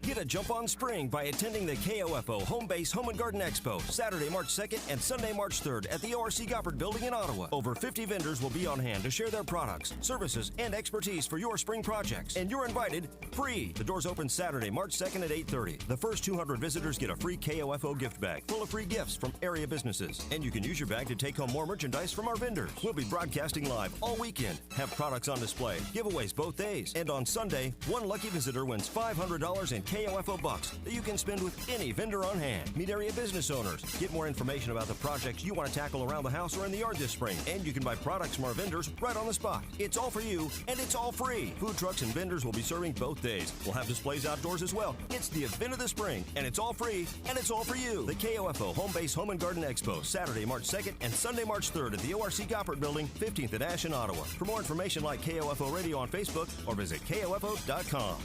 Get a jump on spring by attending the KOFO Home Base Home and Garden Expo Saturday, March 2nd and Sunday, March 3rd at the ORC Goppert Building in Ottawa. Over 50 vendors will be on hand to share their products, services, and expertise for your spring projects. And you're invited free. The doors open Saturday, March 2nd at 8:30. The first 200 visitors get a free KOFO gift bag full of free gifts from area businesses. And you can use your bag to take home more merchandise from our vendors. We'll be broadcasting live all weekend, have products on display, giveaways both days. And on Sunday, one lucky visitor wins $500 in KOFO bucks that you can spend with any vendor on hand. Meet area business owners. Get more information about the projects you want to tackle around the house or in the yard this spring. And you can buy products from our vendors right on the spot. It's all for you, and it's all free. Food trucks and vendors will be serving both days. We'll have displays outdoors as well. It's the event of the spring, and it's all free, and it's all for you. The KOFO Home Base Home and Garden Expo, Saturday, March 2nd and Sunday, March 3rd at the ORC Goppert Building, 15th and Ash in Ottawa. For more information, like KOFO Radio on Facebook or visit KOFO.com.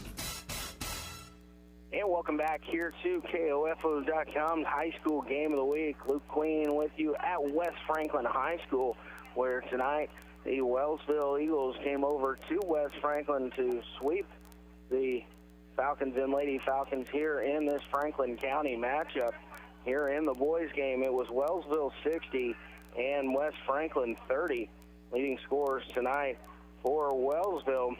And welcome back here to KOFO.com, High School Game of the Week. Luke Queen with you at West Franklin High School, where tonight the Wellsville Eagles came over to West Franklin to sweep the Falcons and Lady Falcons here in this Franklin County matchup. Here in the boys' game, it was Wellsville 60 and West Franklin 30. Leading scorers tonight for Wellsville.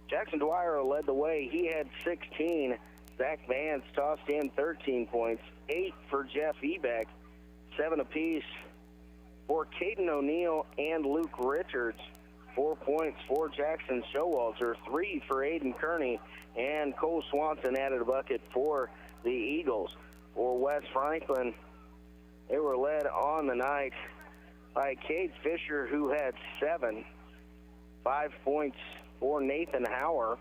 Jackson Dwyer led the way. He had 16. Zach Vance tossed in 13 points, 8 for Jeff Ebeck, 7 apiece for Caden O'Neill and Luke Richards, 4 points for Jackson Showalter, 3 for Aiden Kearney, and Cole Swanson added a bucket for the Eagles. For West Franklin, they were led on the night by Cade Fisher, who had 7, 5 points for Nathan Hauer,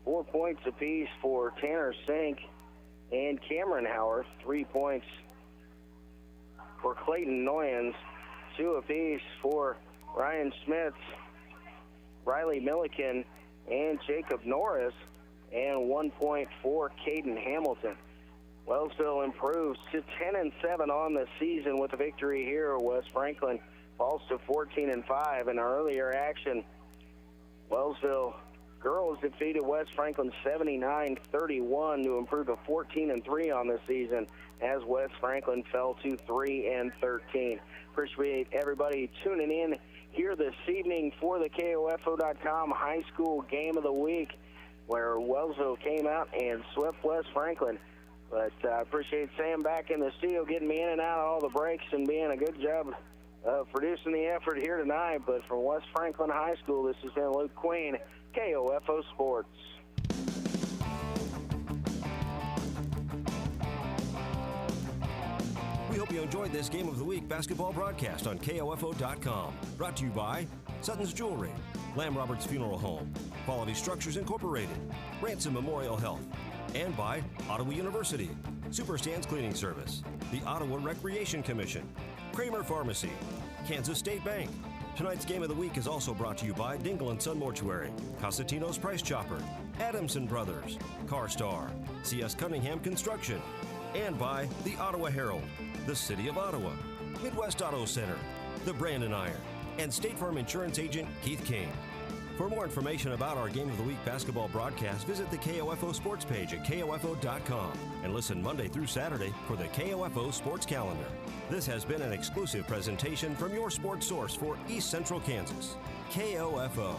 4 points apiece for Tanner Sink and Cameron Hauer, 3 points for Clayton Noyens, 2 apiece for Ryan Schmitz, Riley Milliken, and Jacob Norris, and 1 point for Caden Hamilton. Wellsville improves to 10-7 on the season with a victory here. West Franklin falls to 14-5 in earlier action. Wellsville girls defeated West Franklin 79-31 to improve to 14-3 on the season as West Franklin fell to 3-13. Appreciate everybody tuning in here this evening for the KOFO.com High School Game of the Week, where Wellsville came out and swept West Franklin. But I appreciate Sam back in the studio, getting me in and out of all the breaks and being a good job of producing the effort here tonight. But from West Franklin High School, this has been Luke Queen, KOFO Sports. We hope you enjoyed this Game of the Week basketball broadcast on KOFO.com. Brought to you by Sutton's Jewelry, Lamb Roberts Funeral Home, Quality Structures Incorporated, Ransom Memorial Health, and by Ottawa University, Superstands Cleaning Service, the Ottawa Recreation Commission, Kramer Pharmacy, Kansas State Bank. Tonight's Game of the Week is also brought to you by Dingle & Son Mortuary, Casatino's Price Chopper, Adamson Brothers, CarStar, C.S. Cunningham Construction, and by the Ottawa Herald, the City of Ottawa, Midwest Auto Center, the Brandon Iron, and State Farm Insurance Agent Keith King. For more information about our Game of the Week basketball broadcast, visit the KOFO Sports page at KOFO.com and listen Monday through Saturday for the KOFO Sports Calendar. This has been an exclusive presentation from your sports source for East Central Kansas, KOFO.